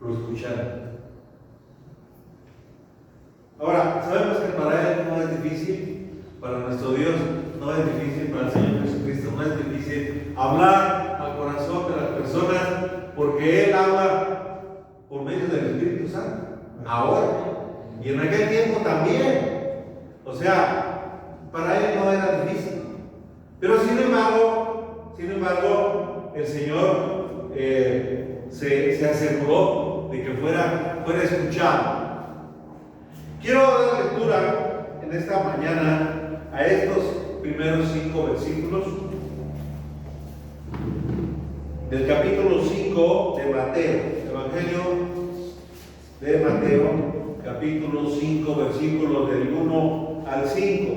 lo escucharon. Ahora, sabemos que para Él no es difícil, para nuestro Dios no es difícil, para el Señor Jesucristo no es difícil hablar al corazón de las personas, porque Él habla por medio del Espíritu Santo, ahora, y en aquel tiempo también. O sea, para Él no era difícil. Pero sin embargo, el Señor se aseguró de que fuera escuchado. Quiero dar lectura en esta mañana a estos primeros 5 versículos del capítulo 5 de Mateo, Evangelio de Mateo, capítulo 5, versículos del 1 al 5.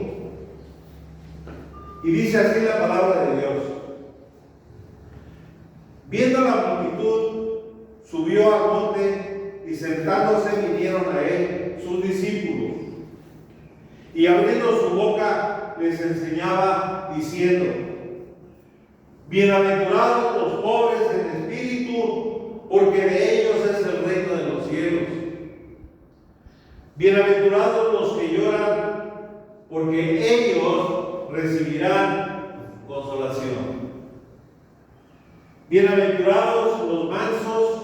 Y dice así la palabra de Dios: viendo la multitud, subió al monte, y sentándose vinieron a él sus discípulos. Y abriendo su boca les enseñaba diciendo: bienaventurados los pobres en espíritu, porque de ellos es el reino de los cielos. Bienaventurados los que lloran, porque ellos recibirán consolación. Bienaventurados los mansos,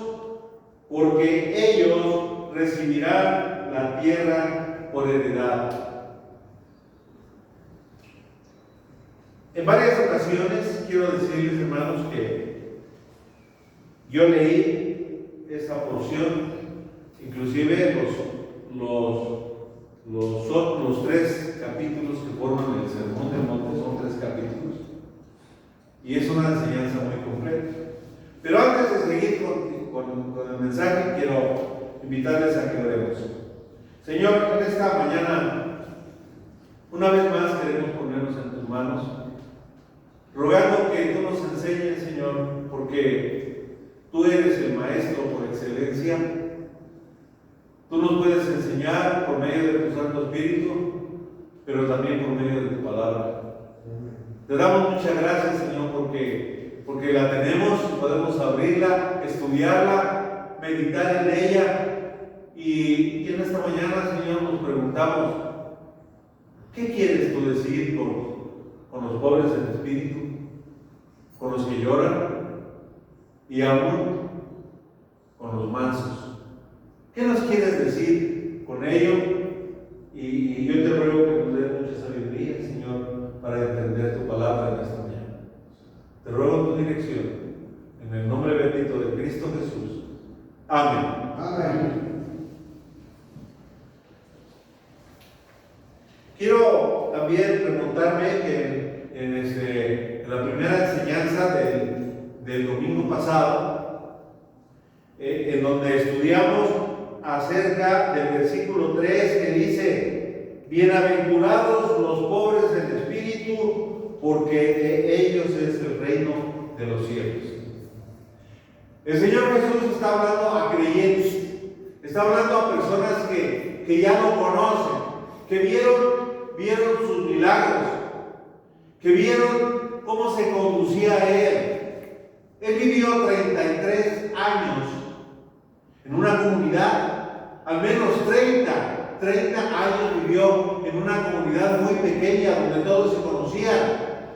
porque ellos recibirán la tierra por heredad. En varias ocasiones quiero decirles, hermanos, que yo leí esa porción, inclusive los 3 capítulos que forman el Sermón del Monte, son 3 capítulos, y es una enseñanza muy completa. Pero antes de seguir con el mensaje, quiero invitarles a que oremos. Señor, en esta mañana, una vez más queremos ponernos en tus manos, rogando que tú nos enseñes, Señor, porque tú eres el Maestro por excelencia. Tú nos puedes enseñar por medio de tu Santo Espíritu, pero también por medio de tu palabra. Te damos muchas gracias, Señor, porque la tenemos, podemos abrirla, estudiarla, meditar en ella. Y en esta mañana, Señor, nos preguntamos: ¿qué quieres tú decir con los pobres en espíritu, con los que lloran y aún con los mansos? ¿Qué nos quieres decir con ello? Y yo te ruego que nos des mucha sabiduría, Señor, para entender tu palabra en esta mañana. Te ruego tu dirección, en el nombre bendito de Cristo Jesús. Amén. Amén. Quiero también remontarme que en la primera enseñanza del domingo pasado, en donde estudiamos acerca del versículo 3 que dice: bienaventurados los pobres en espíritu, porque de ellos es el reino de los cielos. El Señor Jesús está hablando a creyentes, está hablando a personas que ya lo conocen, que vieron sus milagros, que vieron cómo se conducía a Él. Él vivió 33 años en una comunidad, al menos 30 años vivió en una comunidad muy pequeña, donde todos se conocían,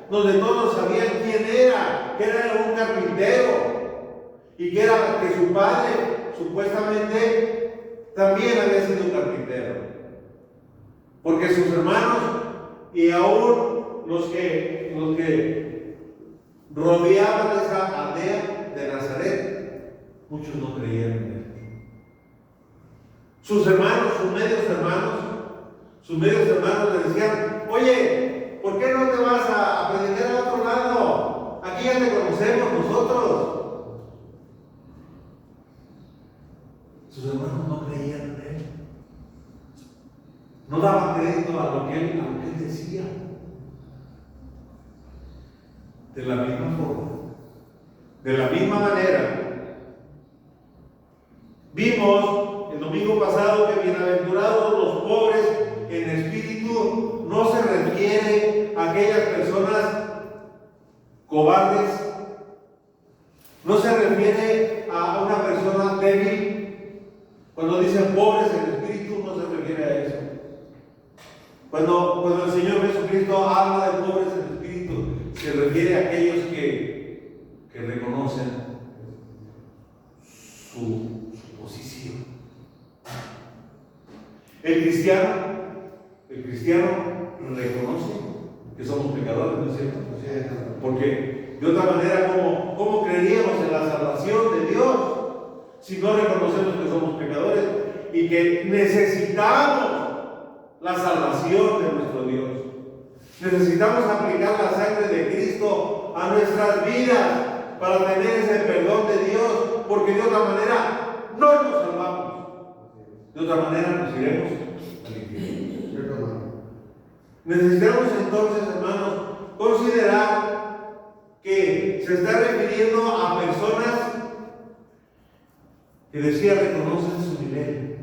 donde todos sabían quién era, que era un carpintero, y que su padre supuestamente también había sido un carpintero, porque sus hermanos y aún los que rodeaban esa aldea de Nazaret, muchos no creían en él. Sus hermanos, sus medios hermanos le decían: oye, ¿por qué no te vas a predicar a otro lado? Aquí ya te conocemos nosotros. Sus hermanos no creían en él, no daban crédito a lo que él decía. De la misma forma, de la misma manera, vimos el domingo pasado que bienaventurados los pobres en espíritu no se refiere a aquellas personas cobardes, no se refiere a una persona débil, dice pobres en espíritu, no se refiere a eso. Cuando el Señor Jesucristo habla de pobres en espíritu, se refiere a aquellos que reconocen su posición. El cristiano reconoce que somos pecadores, ¿no es cierto? Porque de otra manera, ¿cómo creeríamos en la salvación de Dios si no reconocemos que somos pecadores y que necesitamos la salvación de nuestro Dios? Necesitamos aplicar la sangre de Cristo a nuestras vidas para tener ese perdón de Dios, porque de otra manera no nos salvamos. De otra manera nos iremos al infierno. Necesitamos entonces, hermanos, considerar que se está refiriendo a personas que decía reconocen su nivel.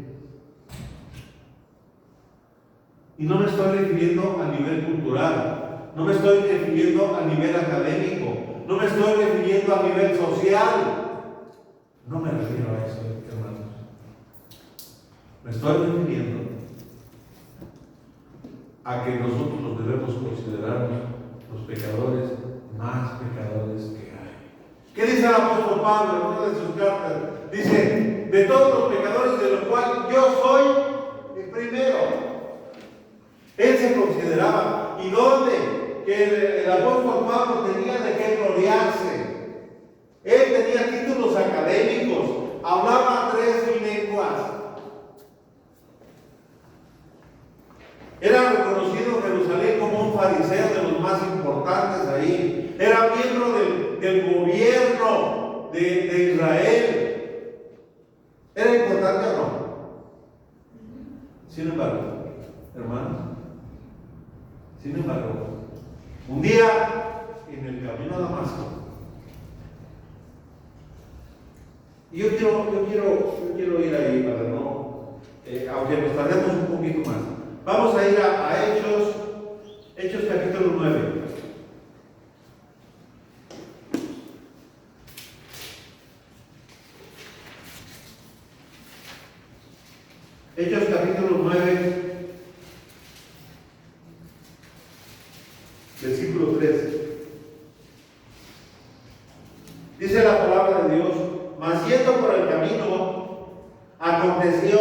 Y no me estoy refiriendo al nivel cultural, no me estoy refiriendo al nivel académico, no me estoy refiriendo al nivel social. No me refiero a eso, hermanos. Me estoy refiriendo a que nosotros debemos considerarnos los pecadores más pecadores que hay. ¿Qué dice el apóstol Pablo en una de sus cartas? Dice, de todos los pecadores de los cuales yo soy el primero. Él se consideraba. ¿Y dónde? Que el apóstol Pablo tenía de qué gloriarse. Él tenía títulos académicos, hablaba 3 lenguas. Era reconocido en Jerusalén como un fariseo de los más importantes ahí. Era miembro del gobierno de Israel. ¿Era importante o no? Sin embargo, hermanos, un día en el camino a Damasco, y yo quiero ir ahí para no, aunque nos tardemos un poquito más. Vamos a ir a Hechos capítulo 9. Hechos capítulo 9, versículo 13. Dice la palabra de Dios: mas yendo por el camino, aconteció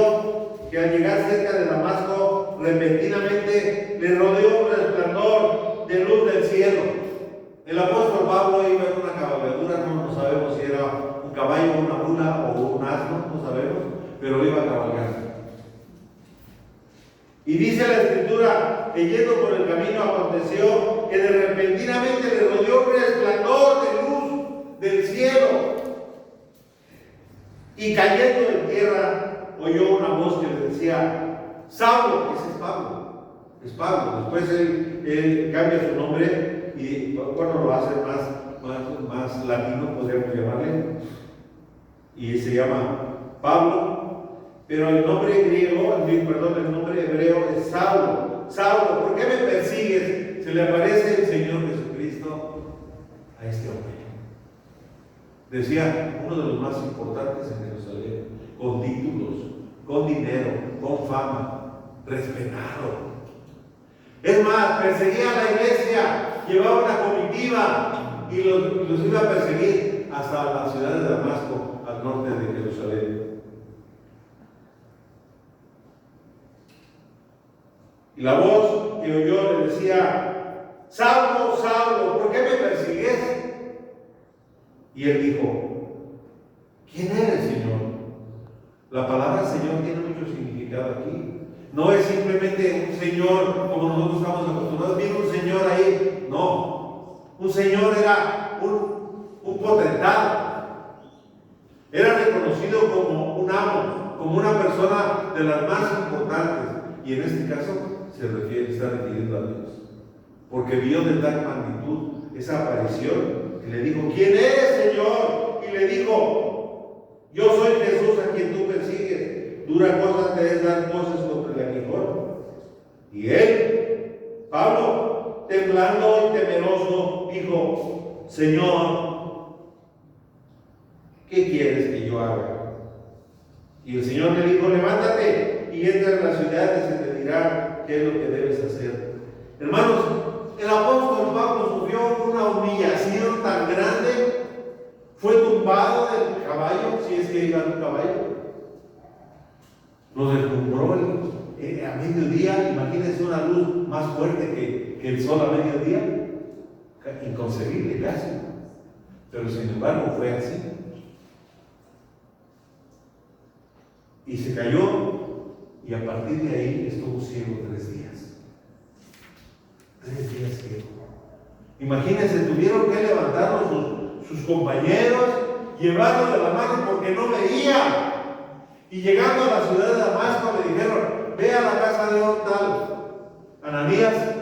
que al llegar cerca de Damasco, repentinamente le rodeó un resplandor de luz del cielo. El apóstol Pablo iba en una cabalgadura, no sabemos si era un caballo, una mula o un asno, no sabemos, pero iba cabalgando. Y dice la Escritura que yendo por el camino aconteció que de repentinamente le rodeó un resplandor de luz del cielo. Y cayendo en tierra, oyó una voz que le decía: Saulo. Ese es Pablo. Después él cambia su nombre y bueno, lo hace más latino, podríamos llamarle, y se llama Pablo. Pero el nombre griego, el nombre hebreo es Saulo. Saulo, ¿por qué me persigues? Se le aparece el Señor Jesucristo a este hombre. Decía, uno de los más importantes en Jerusalén, con títulos, con dinero, con fama, respetado. Es más, perseguía a la iglesia, llevaba una comitiva y los iba a perseguir hasta la ciudad de Damasco, al norte de Jerusalén. Y la voz que oyó le decía: Saulo, Saulo, ¿por qué me persigues? Y él dijo: ¿quién eres, Señor? La palabra Señor tiene mucho significado aquí. No es simplemente un Señor como nosotros estamos acostumbrados. Viene un Señor ahí. No. Un Señor era un potentado. Era reconocido como un amo, como una persona de las más importantes. Y en este caso está refiriendo a Dios. Porque vio de tal magnitud esa aparición que le dijo: ¿quién eres, Señor? Y le dijo: yo soy Jesús a quien tú persigues. Dura cosa te es dar voces contra el aguijón. Y él, Pablo, temblando y temeroso, dijo: Señor, ¿qué quieres que yo haga? Y el Señor le dijo, levántate y entra en la ciudad y se te dirá qué es lo que debes hacer. Hermanos, el apóstol Pablo sufrió una humillación tan grande, fue tumbado del caballo, si es que iba en un caballo, lo deslumbró a mediodía. Imagínense una luz más fuerte que el sol a mediodía, inconcebible casi, pero sin embargo fue así. Y se cayó, y a partir de ahí estuvo ciego 3 días. 3 días ciego. Imagínense, tuvieron que levantarlo sus compañeros, llevarlo de la mano porque no veía. Y llegando a la ciudad de Damasco le dijeron, ve a la casa de un tal Ananías.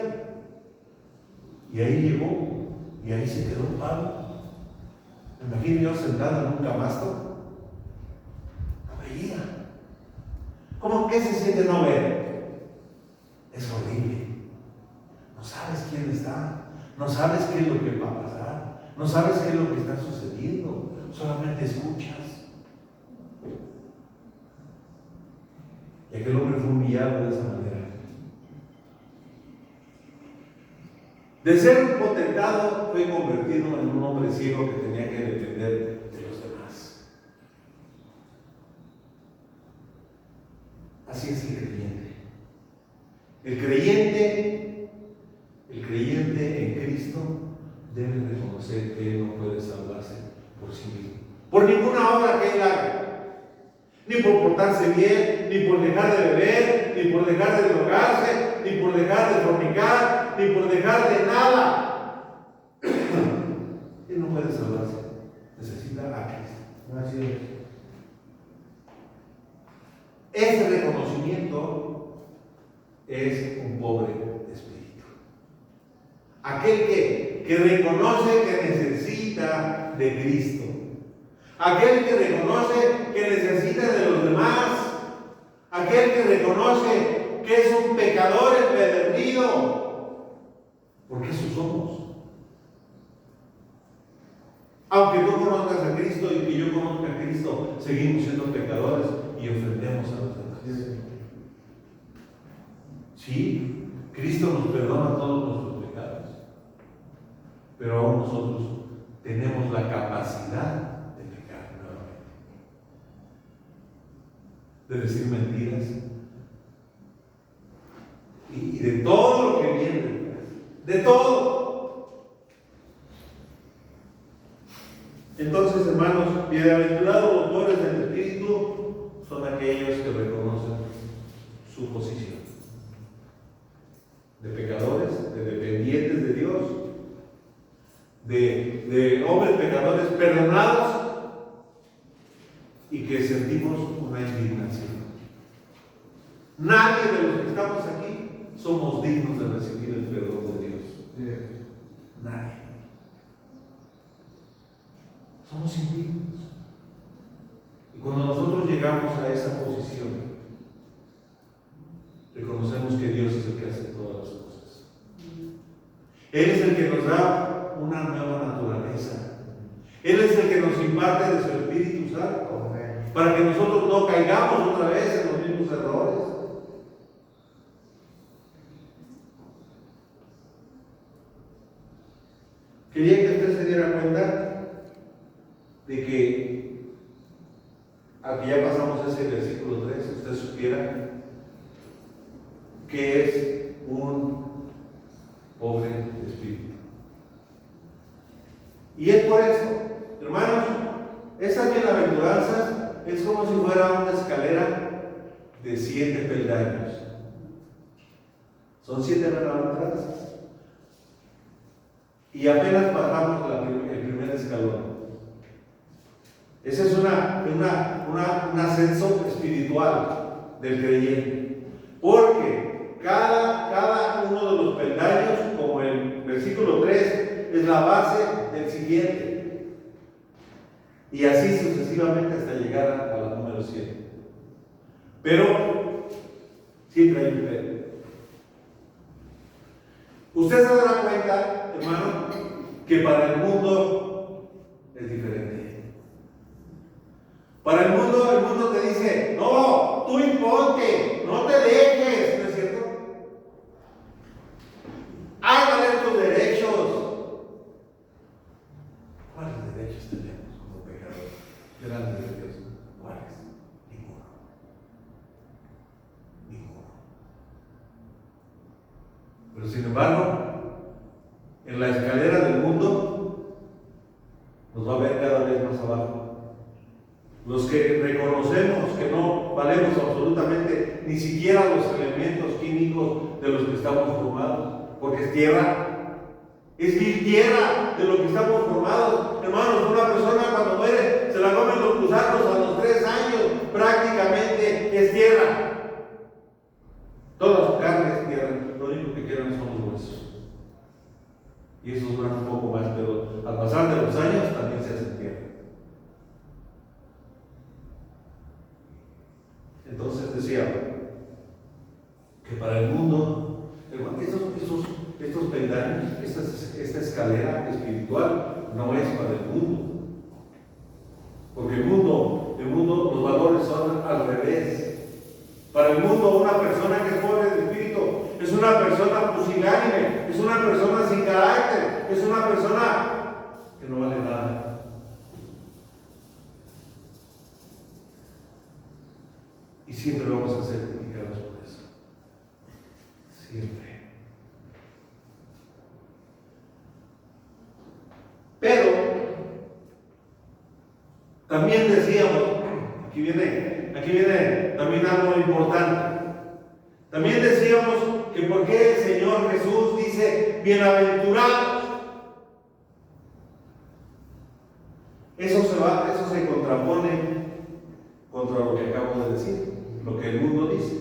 Y ahí llegó, y ahí se quedó Pablo. Me imagino yo sentado en un camastro. No veía. ¿Cómo que se siente no ver? Es horrible. No sabes quién está, no sabes qué es lo que va a pasar, no sabes qué es lo que está sucediendo, solamente escuchas. Y aquel hombre fue humillado de esa manera. De ser un potentado, fue convertido en un hombre ciego que tenía que depender de los demás. Así es el creyente. El creyente en Cristo debe reconocer que Él no puede salvarse por sí mismo, por ninguna obra que Él haga, ni por portarse bien, ni por dejar de beber, ni por dejar de drogarse, ni por dejar de fornicar, ni por dejar de nada. Él no puede salvarse, necesita a Cristo. Así es. Ese reconocimiento es un pobre espíritu. Aquel que reconoce que necesita de Cristo. Aquel que reconoce que necesita de los demás. Aquel que reconoce que es un pecador empedernido. Porque eso somos. Aunque tú conozcas a Cristo y que yo conozca a Cristo, seguimos siendo pecadores y ofendemos a los demás. Sí, Cristo nos perdona todos nuestros pecados, pero aún nosotros tenemos la capacidad de pecar nuevamente, de decir mentiras y de todo lo que viene detrás, de todo. Entonces, hermanos, bienaventurados los pobres del espíritu son aquellos que reconocen su posición de pecadores, de dependientes de Dios, de hombres pecadores perdonados y que sentimos una indignación. Nadie de los que estamos aquí somos dignos de recibir el perdón de Dios. Nadie. Somos indignos. Y cuando nosotros llegamos a esa posición, reconocemos que Dios es el que hace todas las cosas. Él es el que nos da una nueva naturaleza. Él es el que nos imparte de su Espíritu Santo, para que nosotros no caigamos otra vez en los mismos errores. Quería que usted se diera cuenta de que, aquí ya pasamos ese versículo 3, usted supiera que es un pobre espíritu. Y es por eso, hermanos, esas bienaventuranzas es como si fuera una escalera de 7 peldaños. Son 7 bienaventuranzas. Y apenas bajamos el primer escalón. Ese es un ascenso espiritual del creyente. Porque cada uno de los peldaños, como el versículo 3, es la base del siguiente. Y así sucesivamente hasta llegar a la número 7. Pero siempre hay un pero. Usted se dará cuenta, hermano, que para el mundo es diferente. Para el mundo te dice, no, no te dejes, ¿no es cierto? Haz valer tus derechos. ¿Cuáles derechos tenemos como pecadores delante de Dios? ¿Cuáles? Ninguno. Ninguno. Pero sin embargo, en la escalera del mundo nos va a ver cada vez más abajo. Los que reconocemos que no valemos absolutamente ni siquiera los elementos químicos de los que estamos formados, porque es tierra, es vil tierra de lo que estamos formados. Hermanos, una persona cuando muere se la comen los gusanos a los 3 años, prácticamente es tierra. Toda su carne es tierra, lo único que quedan son los huesos. Y eso dura un poco más, pero al pasar de los años también se hace tierra. Entonces decía que para el mundo, estos peldaños, esta escalera espiritual no es para el mundo. Porque el mundo, los valores son al revés. Para el mundo, una persona que es pobre de espíritu es una persona pusilánime, es una persona sin carácter, es una persona que no vale nada. Y siempre vamos a ser criticados por eso. Siempre. Pero también decíamos, aquí viene también algo importante. También decíamos que por qué el Señor Jesús dice bienaventurados. Eso se contrapone contra lo que acabo de decir, lo que el mundo dice.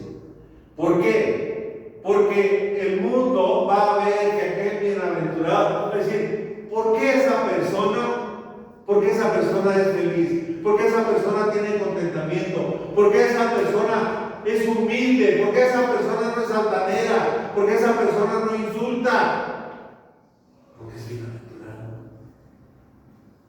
¿Por qué? Porque el mundo va a ver que aquel bienaventurado, es decir, ¿por qué esa persona es feliz? ¿Por qué esa persona tiene contentamiento? ¿Por qué esa persona es humilde? ¿Por qué esa persona no es altanera? ¿Por qué esa persona no insulta? Porque es bienaventurado.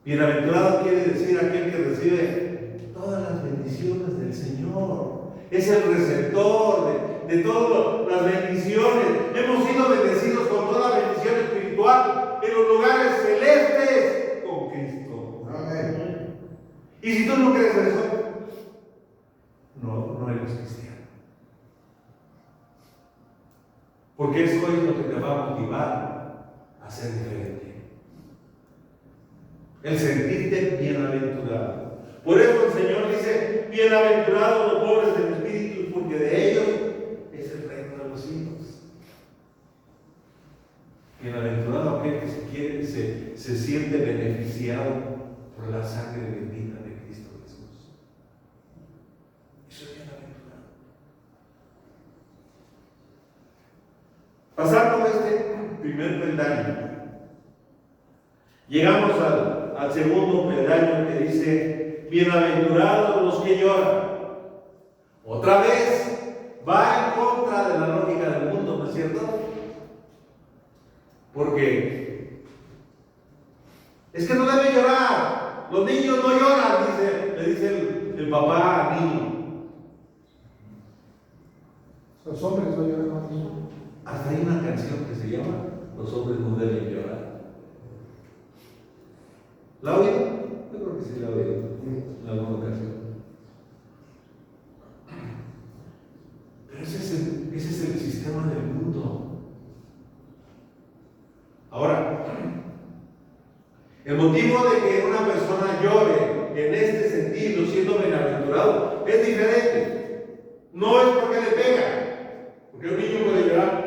Bienaventurado quiere decir aquel que recibe todas las bendiciones del Señor. Es el receptor de todas las bendiciones. Hemos sido bendecidos con toda bendición espiritual en los lugares celestes con Cristo. Amén. Y si tú no crees eso, no eres cristiano. Porque eso es lo que te va a motivar a ser diferente. El sentirte bienaventurado. Por eso el Señor dice, bienaventurados los pobres del espíritu, porque de ellos es el reino de los cielos. Bienaventurado aquel que se siente beneficiado por la sangre bendita de Cristo Jesús. Eso es bienaventurado. Pasando este primer peldaño, llegamos al segundo peldaño que dice, bienaventurados los que lloran. Otra vez va en contra de la lógica del mundo, ¿no es cierto? Porque es que no debe llorar. Los niños no lloran, le dice el papá al niño. Los hombres no lloran. Hasta hay una canción que se llama Los hombres no deben llorar. ¿La ha oído? Yo creo que sí la ha oído en alguna ocasión. Pero ese es el sistema del mundo. Ahora, el motivo de que una persona llore en este sentido, siendo bienaventurado, es diferente. No es porque le pega, porque un niño puede llorar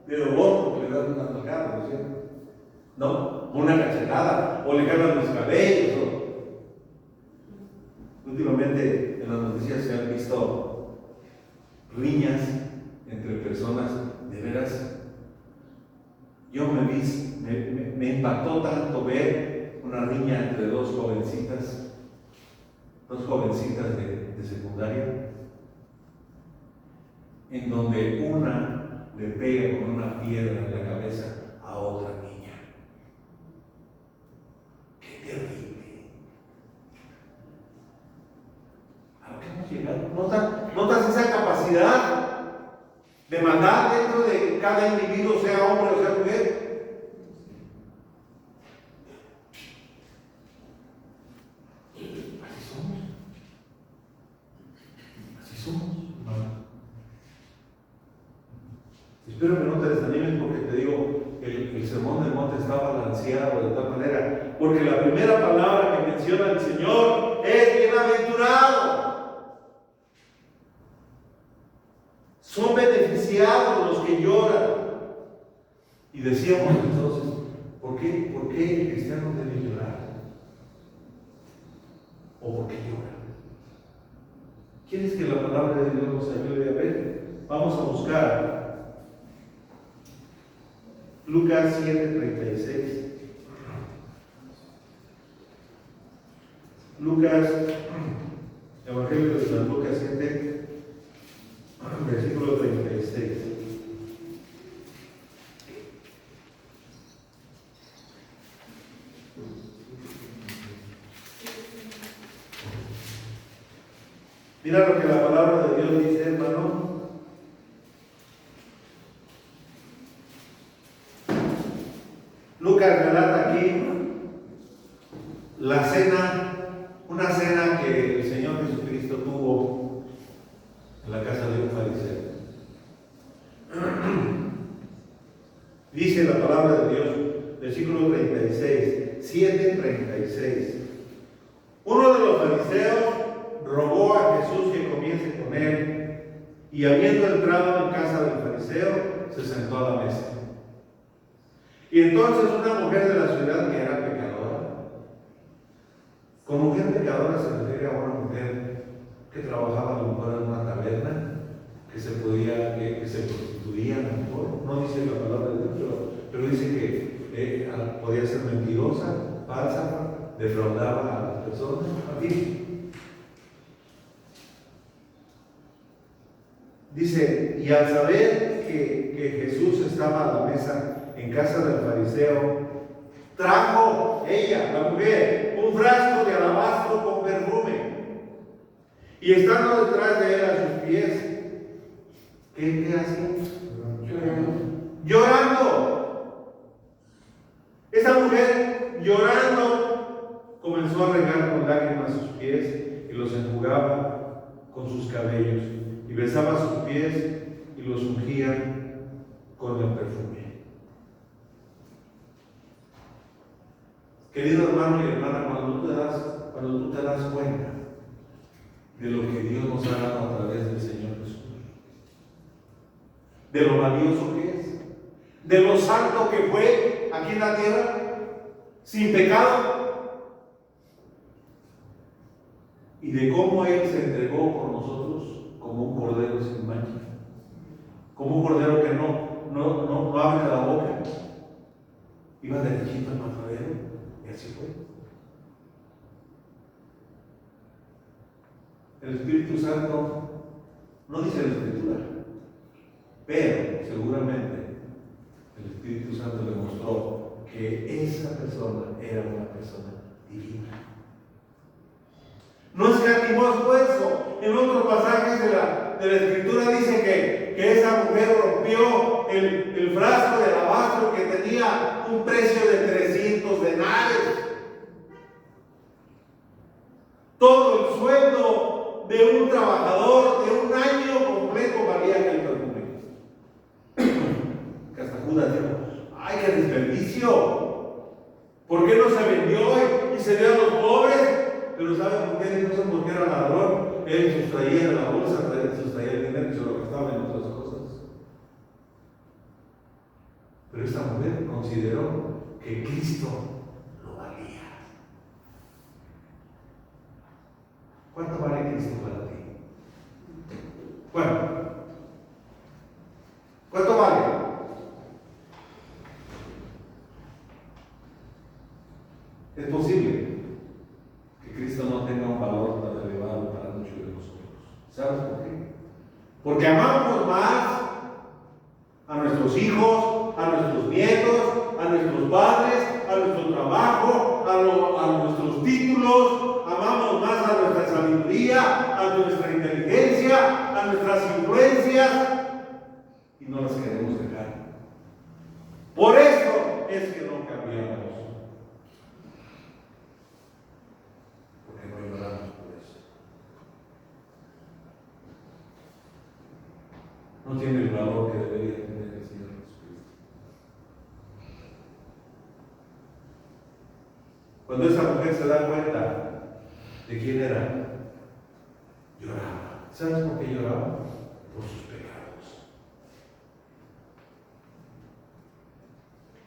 de dolor porque le dan una tocada, ¿no es cierto? No, una cachetada, o le jalan los cabellos. Últimamente en las noticias se han visto riñas entre personas, de veras. Yo me impactó tanto ver una riña entre dos jovencitas de secundaria, en donde una le pega con una piedra en la cabeza a otra niña. ¡Qué terrible! A lo que hemos llegar. ¿Notas esa capacidad de maldad dentro de cada individuo, sea hombre o sea mujer? Así somos. Así somos, hermano. Espero que no te desanimes porque te digo, el sermón del monte está balanceado de tal manera, porque la primera palabra que menciona el Señor es bienaventurado. Son beneficiados los que lloran. Y decíamos entonces, ¿por qué el cristiano debe llorar? ¿O por qué llora? ¿Quieres que la palabra de Dios nos ayude a ver? Vamos a buscar Lucas 7:36. Lucas, Evangelio de San Lucas 7, versículo 36. Mira lo que la palabra de Dios dice, hermano. Lucas relata aquí la cena, una cena que el Señor Jesucristo tuvo en la casa de un fariseo. Dice la palabra de Dios, versículo 36, 7:36. Uno de los fariseos rogó a Jesús que comiese con él, y habiendo entrado en casa del fariseo, se sentó a la mesa. Y entonces una mujer de la ciudad que era pecadora, con mujer pecadora se refiere a una mujer que trabajaba a lo mejor en una taberna, que se prostituía a lo mejor, no dice la palabra de Dios, pero dice que podía ser mentirosa, falsa, defraudaba a las personas, así. Dice, y al saber que Jesús estaba a la mesa en casa del fariseo, trajo ella, la mujer, un frasco de alabastro con perfume, y estando detrás de él a sus pies, ¿qué hacía? Llorando. Esa mujer, llorando, comenzó a regar con lágrimas sus pies y los enjugaba con sus cabellos, y besaba sus pies y los ungía con el perfume. Querido hermano y hermana, cuando tú te das cuenta de lo que Dios nos ha dado a través del Señor Jesús, de lo valioso que es, de lo santo que fue aquí en la tierra, sin pecado, y de cómo Él se entregó por nosotros como un cordero sin mancha, como un cordero que no abre la boca, iba derechito al matadero. Y así fue. El Espíritu Santo, no dice la Escritura, pero seguramente el Espíritu Santo le mostró que esa persona era una persona divina. No escatimó esfuerzo. En otros pasajes de la Escritura dice que esa mujer rompió el frasco de alabastro que tenía un precio de 300 denarios. Todo el sueldo de un trabajador de un año completo valía aquel perfume. Que hasta Judas dijo, ¡ay, qué desperdicio! ¿Por qué no se vendió y se dio a los pobres? Pero ¿saben por qué? No sé por qué era ladrón. Él sustraía de la bolsa, sustraía el dinero y se lo gastaba en otras cosas. Pero esta mujer consideró que Cristo lo valía. ¿Cuánto vale Cristo para ti? Bueno, ¿cuánto vale? Es posible que Cristo no tenga un valor tan elevado para muchos de nosotros. ¿Sabes por qué? Porque amamos más a nuestros hijos, a nuestros nietos, a nuestros padres, a nuestro trabajo, a nuestros títulos, amamos más a nuestra sabiduría, a nuestra inteligencia, desobediencia, a nuestras influencias, y no las queremos dejar. Por eso es que no cambiamos. Porque no lloramos por eso. No tiene el valor que debería tener el Señor Jesucristo. Cuando esa mujer se da cuenta de quién era, lloraba. ¿Sabes por qué lloraba? Por sus pecados.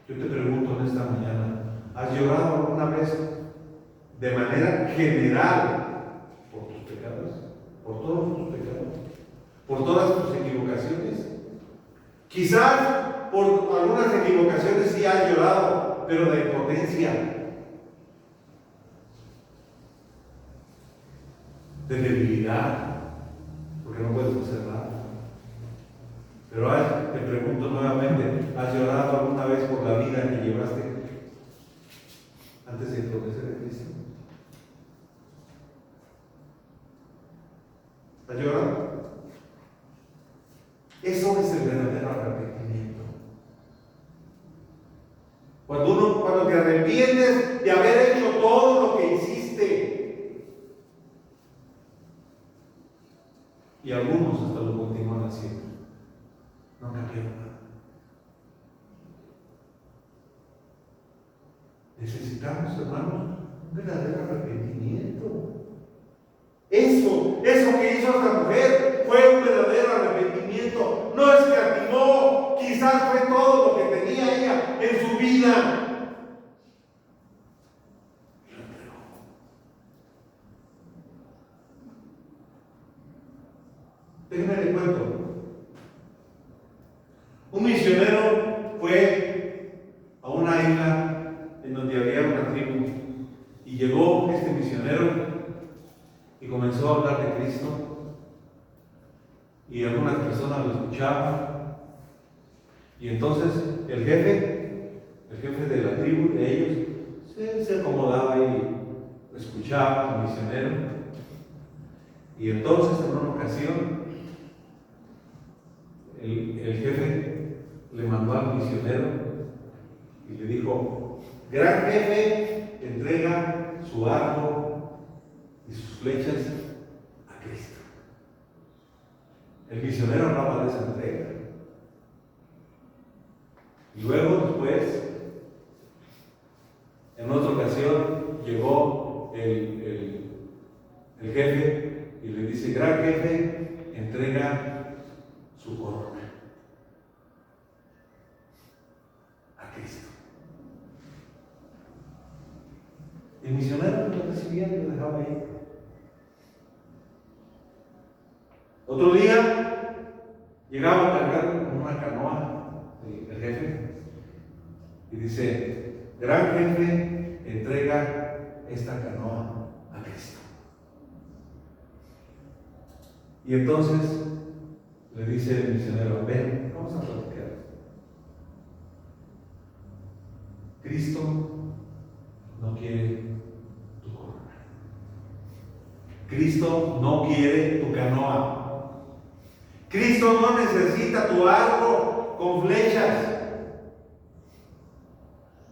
Yo te pregunto en esta mañana, ¿has llorado alguna vez de manera general por tus pecados? ¿Por todos tus pecados? ¿Por todas tus equivocaciones? Quizás por algunas equivocaciones sí has llorado, pero de impotencia, de debilidad, porque no puedes hacer nada. Pero te pregunto nuevamente, ¿has llorado alguna vez por la vida que llevaste antes de conocer a Cristo? ¿Has llorado? Eso es el verdadero arrepentimiento. Cuando te arrepientes de haber hecho todo lo que hiciste. Y algunos hasta lo continúan haciendo. No cambiaron nada. Necesitamos, hermanos, un verdadero arrepentimiento. Eso que hizo esta mujer fue un verdadero arrepentimiento. No escatimó, quizás fue todo lo que tenía ella en su vida. Y lo entregó. Déjenme le cuento. Un misionero fue a una isla en donde había una tribu y llegó este misionero y comenzó a hablar de Cristo y algunas personas lo escuchaban y entonces el jefe de la tribu de ellos se acomodaba y escuchaba al misionero y entonces en una ocasión el jefe le mandó al misionero y le dijo: gran jefe, entrega su arco y sus flechas a Cristo. El misionero hablaba de esa entrega. Y luego, después, en otra ocasión, llegó el jefe y le dice: gran jefe, entrega su corona a Cristo. El misionero lo recibía y lo dejaba ahí. Otro día llegaba cargado con una canoa el jefe y dice: gran jefe, entrega esta canoa a Cristo. Y entonces le dice el misionero: ven, vamos a platicar. Cristo no quiere tu corona. Cristo no quiere tu canoa. Cristo no necesita tu arco con flechas.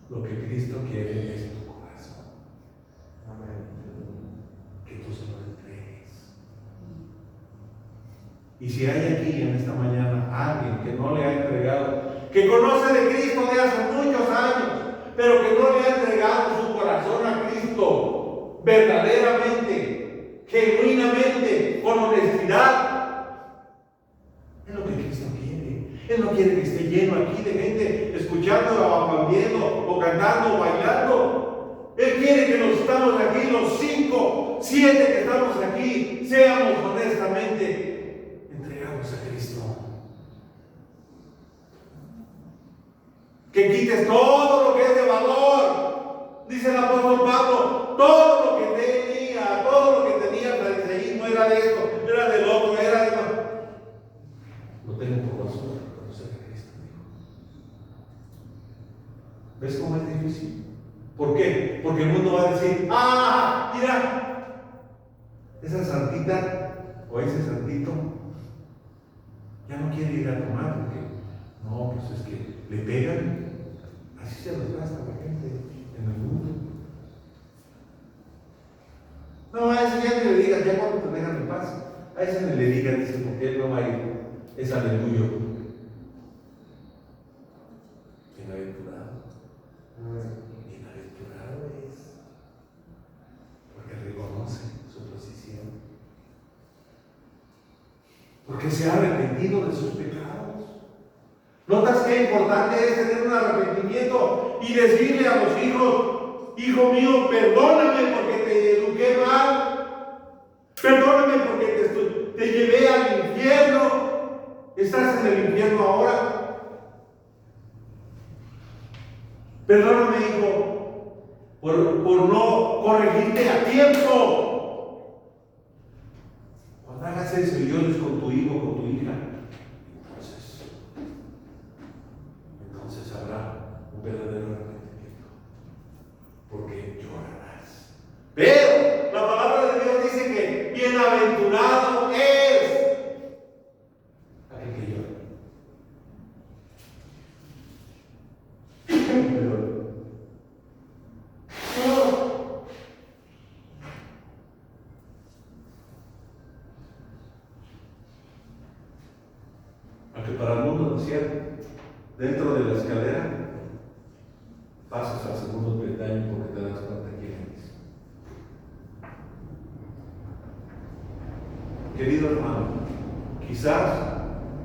Lo que Cristo quiere es tu corazón. Que tú se lo entregues. Y si hay aquí en esta mañana alguien que no le ha entregado, que conoce de Cristo de hace muchos años, pero que no le ha entregado su corazón a Cristo verdaderamente, genuinamente, con honestidad, es lo que Cristo quiere. Él no quiere que esté lleno aquí de gente escuchando o aplaudiendo o cantando o bailando. Él quiere que los estamos aquí, los 5, 7 que estamos aquí, seamos honestamente entregados a Cristo. Que quites todo lo que es de valor. Dice el apóstol Pablo: todo lo que tenía, todo lo que tenía el fariseísmo era de esto, era del otro, era de esto. Lo tengo por basura, conocer a Cristo. ¿Ves cómo es difícil? ¿Por qué? Porque el mundo va a decir: mira, esa santita o ese santito ya no quiere ir a tomar porque no, pues es que le pegan. Así se los gasta la gente en el mundo. No, a ese ya ni le digan, ya cuando te dejan en paz, a ese ni le digan, dice, porque él no va a ir, es aleluyo. Bienaventurado. Bienaventurado es, porque reconoce su posición, porque se ha arrepentido de sus pecados. ¿Notas qué importante es tener un arrepentimiento y decirle a los hijos: hijo mío, perdóname porque te eduqué mal, perdóname porque te llevé al infierno, estás en el infierno ahora? Perdóname, hijo, por no corregirte a tiempo. Cuando hagas eso y llores con tu hijo o con tu hija, entonces habrá un verdadero arrepentimiento, porque llorarás. Pero la palabra de Dios dice que bienaventurado es aquel que llora. Aunque para el mundo decía, dentro de la escalera pasas al segundo peldaño porque te das cuenta quién eres. Querido hermano, quizás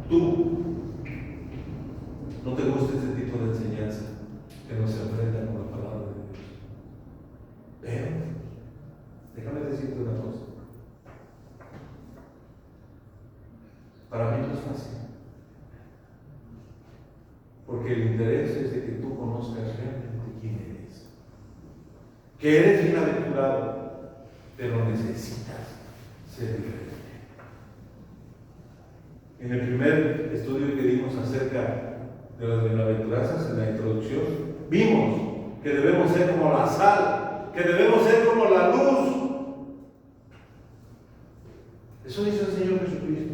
tú no te guste este tipo de enseñanza que nos enfrenta con la palabra de Dios. Pero déjame decirte una cosa. Para mí no es fácil. Porque el interés es de que tú conozcas realmente quién eres. Que eres bienaventurado, pero necesitas ser diferente. En el primer estudio que dimos acerca de las bienaventuranzas, en la introducción, vimos que debemos ser como la sal, que debemos ser como la luz. Eso dice el Señor Jesucristo.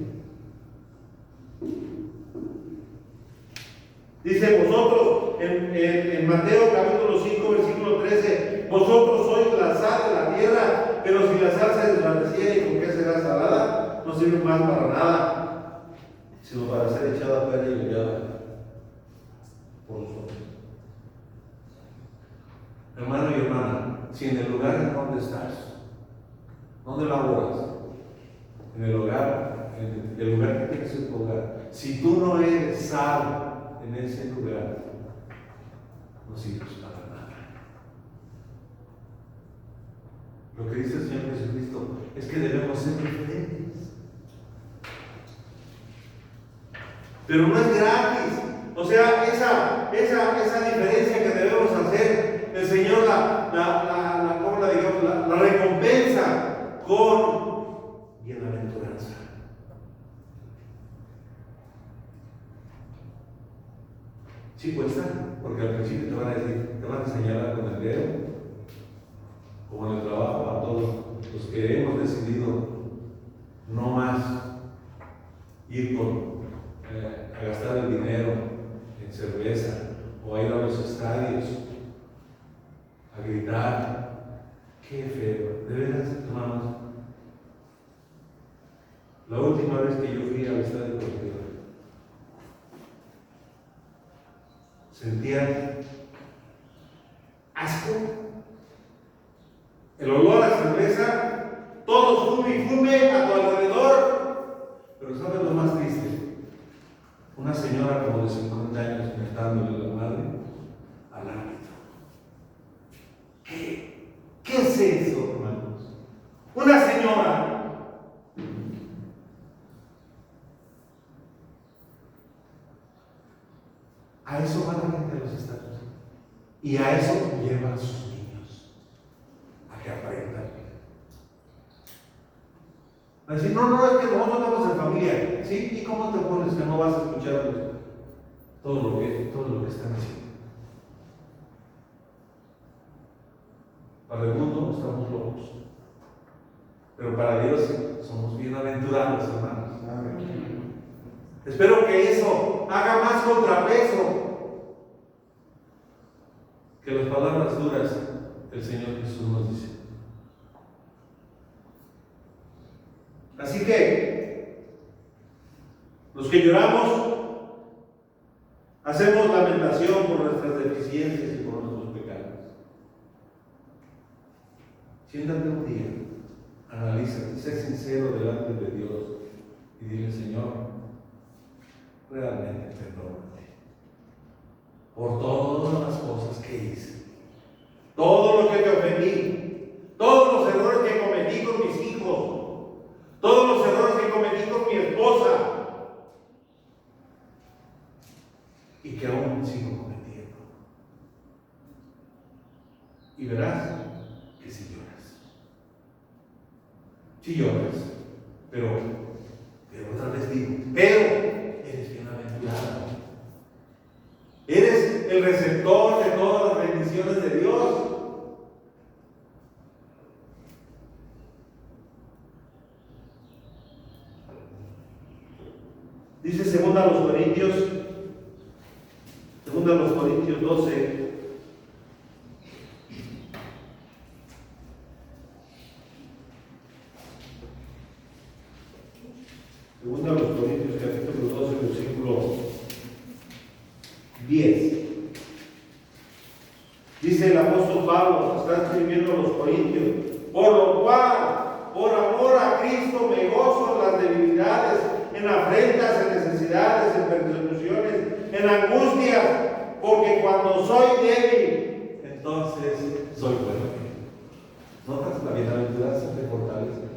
Dice vosotros, en Mateo capítulo 5, versículo 13, vosotros sois la sal de la tierra, pero si la sal se desvaneciera, ¿y con qué será salada? No sirve más para nada, sino para ser echada a perder y hollada por los hombres. Hermano y hermana, si en el lugar en donde estás, ¿dónde laboras? En el hogar, en el lugar que tienes en tu hogar, si tú no eres sal en ese lugar, no sirves para nada. Lo que dice el Señor Jesucristo es que debemos ser diferentes. Pero no es gratis. O sea, esa diferencia que debemos hacer, el Señor la recompensa con bienaventuranza. Sí cuesta, porque al principio te van a decir, te van a señalar con el dedo, como en el trabajo, a todos los que hemos decidido no más ir a gastar el dinero en cerveza o a ir a los estadios a gritar. Qué feo, de veras, hermanos. La última vez que yo fui al estadio deportivo, sentía asco, el olor a cerveza, todos fume y fume a tu alrededor. Pero ¿sabes lo más triste? Una señora como de 50 años mentándole la madre al árbitro. ¿Qué es eso, hermanos? Una señora. A eso va la gente a los estadios. Y a eso lleva a sus niños, a que aprendan. A decir, no, es que nosotros estamos en familia. ¿Sí? ¿Y cómo te pones que no vas a escuchar todo lo que están haciendo? Para el mundo estamos locos. Pero para Dios somos bienaventurados, hermanos. Amén. Espero que eso haga más contrapeso que las palabras duras que el Señor Jesús nos dice. Así que los que lloramos hacemos lamentación por nuestras deficiencias y por nuestros pecados. Siéntate un día, analízate, sé sincero delante de Dios y dile: Señor, realmente perdóname por todas las cosas que hice, todo lo que te ofendí, todos los errores que cometí con mis hijos, todos los errores que cometí con mi esposa y que aún sigo cometiendo. Y verás que si lloras. Si lloras, pero otra vez digo, pero eres bienaventurado. Eres el receptor de todas las bendiciones de Dios. Dice segunda a los Corintios 12. Segunda a los Corintios capítulo 12, versículo 10. Dice el apóstol Pablo, está escribiendo a los Corintios: por lo cual, por amor a Cristo, me gozo en las debilidades, en afrentas, en necesidades, en persecuciones, en angustias, porque cuando soy débil, entonces soy fuerte. ¿Notas? La bienaventuranza te fortalece.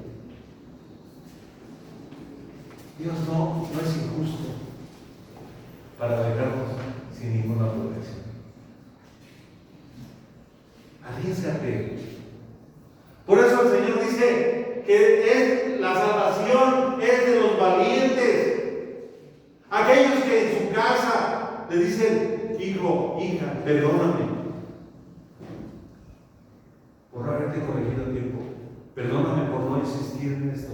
Dios no es injusto para dejarnos sin ninguna protección. Arriésgate. Por eso el Señor dice que la salvación es de los valientes. Aquellos que en su casa le dicen: hijo, hija, perdóname por no haberte corregido a tiempo. Perdóname por no insistir en esto.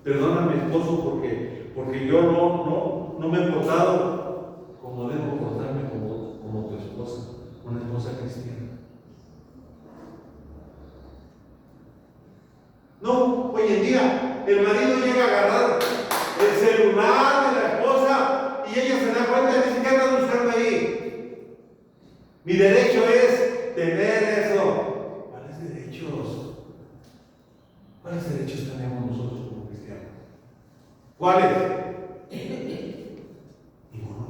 Perdóname, esposo, porque yo no me he portado como debo portarme como tu esposa, una esposa cristiana. No, hoy en día el marido llega a agarrar el celular de la esposa y ella se da cuenta y dice: ¿qué anda buscando ahí? Mi derecho es tener eso. ¿Cuáles derechos? ¿Cuáles derechos tenemos nosotros como cristianos? ¿Cuáles? Ninguno.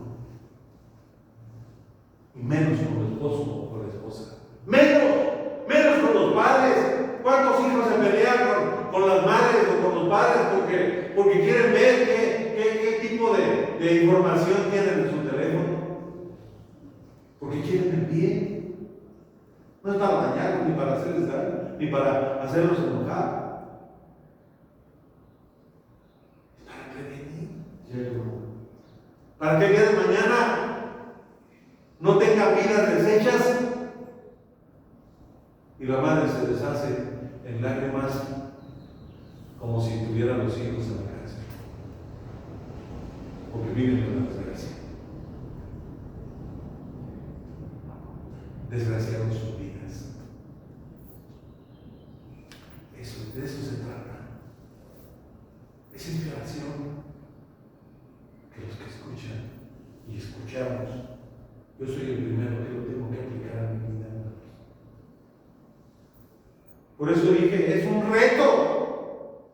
Y menos con el esposo o con la esposa. Menos con los padres. ¿Cuántos hijos se pelean con las madres o con los padres porque quieren ver qué tipo de información tienen en su teléfono? Porque quieren el bien. No es para dañarlos, ni para hacerles daño, ni para hacerlos enojar. Es para prevenir. Para que el día de mañana no tenga vidas deshechas y la madre se deshace en lágrimas como si tuviera los hijos en la cárcel, porque viven en la desgracia. Desgraciados sus vidas. De eso se trata. Es inspiración que los que escuchan y escuchamos, yo soy el primero que lo tengo que aplicar a mi vida. Por eso dije, es un reto.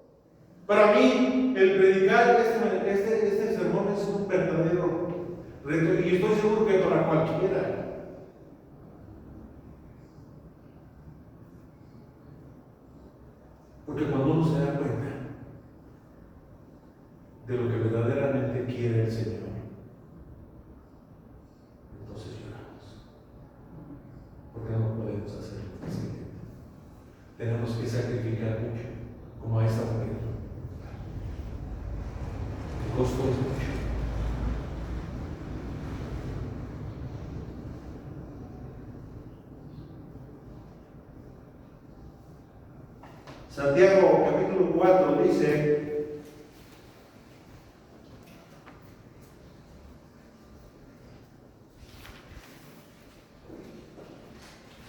Para mí, el predicar este sermón es un verdadero reto. Y estoy seguro que para cualquiera. Porque cuando uno se da cuenta de lo que verdaderamente quiere el Señor, entonces lloramos. Porque no podemos hacer lo que se quiere. Tenemos que sacrificar mucho, como a esta mujer. El costo es mucho. Santiago capítulo capítulo 4 dice,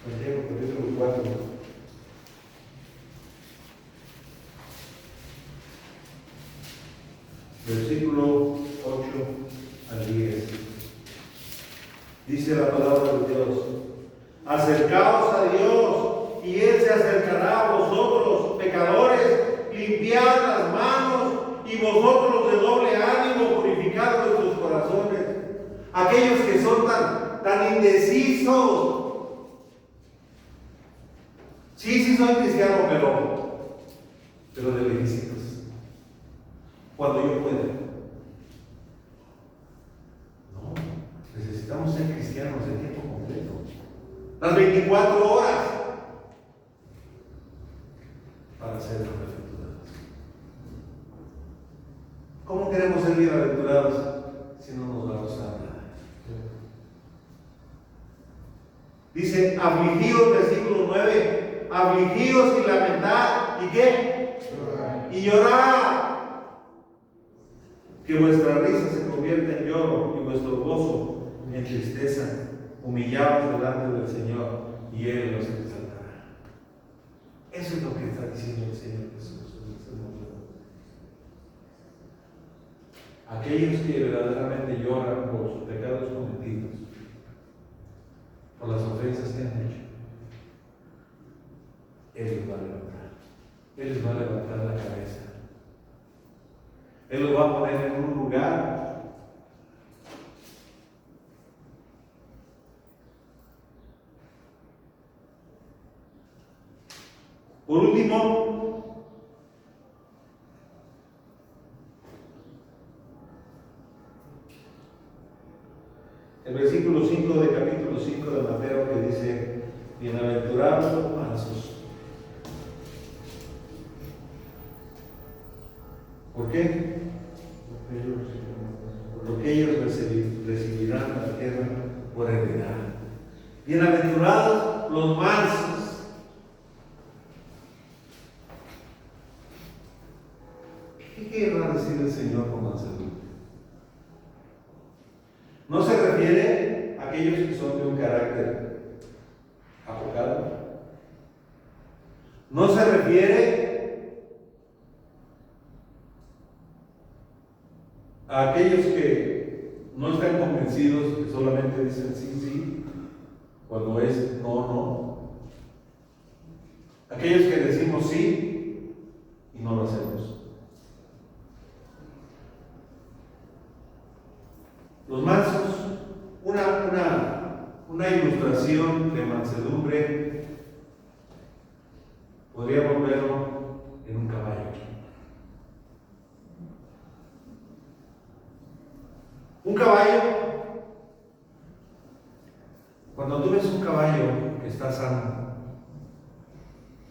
Santiago capítulo 4, versículo 8 al 10. Dice la palabra de Dios: acercaos a Dios y Él se acercará a vosotros, pecadores. Limpiad las manos y vosotros de doble ánimo, purificad vuestros corazones. Aquellos que son tan indecisos. Sí soy cristiano, pero de lejecitos. Cuando yo pueda. No, necesitamos ser cristianos de tiempo completo. Las 24 horas para ser bienaventurados. ¿Cómo queremos ser bienaventurados si no nos vamos a nada? Dice, afligidos, versículo 9, afligidos y lamentad, ¿y qué? Llorar. Y llorar. Que vuestra risa se convierta en lloro y vuestro gozo en tristeza. Humillados delante del Señor y Él los exaltará. Eso es lo que está diciendo el Señor Jesús en este momento. Aquellos que verdaderamente lloran por sus pecados cometidos, por las ofensas que han hecho, Él los va a levantar. Él les va a levantar la cabeza. Él los va a poner en un lugar por último, el versículo 5 de capítulo 5 de Mateo, que dice: bienaventurados los mansos. ¿Por qué? Porque ellos recibirán la tierra por heredad. Bienaventurados los mansos. ¿Qué querrá decir el Señor con mansedumbre? No se refiere a aquellos que son de un carácter apocado. No se refiere a aquellos que no están convencidos, que solamente dicen sí, cuando es no. Aquellos que decimos sí y no lo hacemos. Los mansos, una ilustración de mansedumbre, podríamos verlo en un caballo. Un caballo, cuando tú ves un caballo que está sano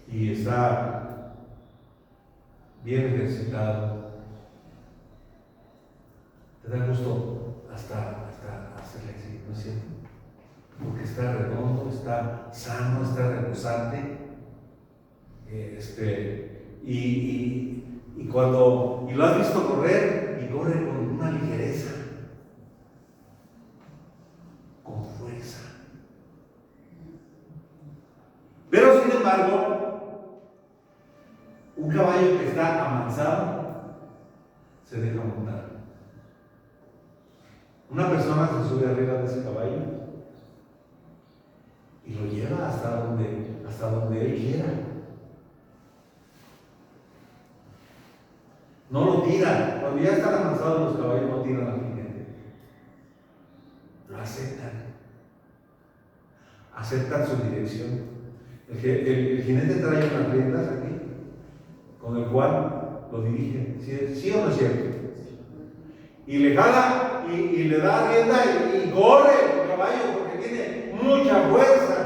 y está bien ejercitado, te da gusto hasta hacerle así, ¿no es cierto? Porque está redondo, está sano, está rebosante, y lo has visto correr, y corre con una ligereza, con fuerza. Pero sin embargo, un caballo que está amansado se deja montar. Una persona se sube arriba de ese caballo y lo lleva hasta donde él quiera. No lo tira. Cuando ya están avanzados los caballos, no tiran al jinete. Lo aceptan. Aceptan su dirección. El jinete trae unas riendas aquí, con el cual lo dirige. ¿Sí o no es cierto? Y le jala y le da rienda y corre el caballo porque tiene mucha fuerza.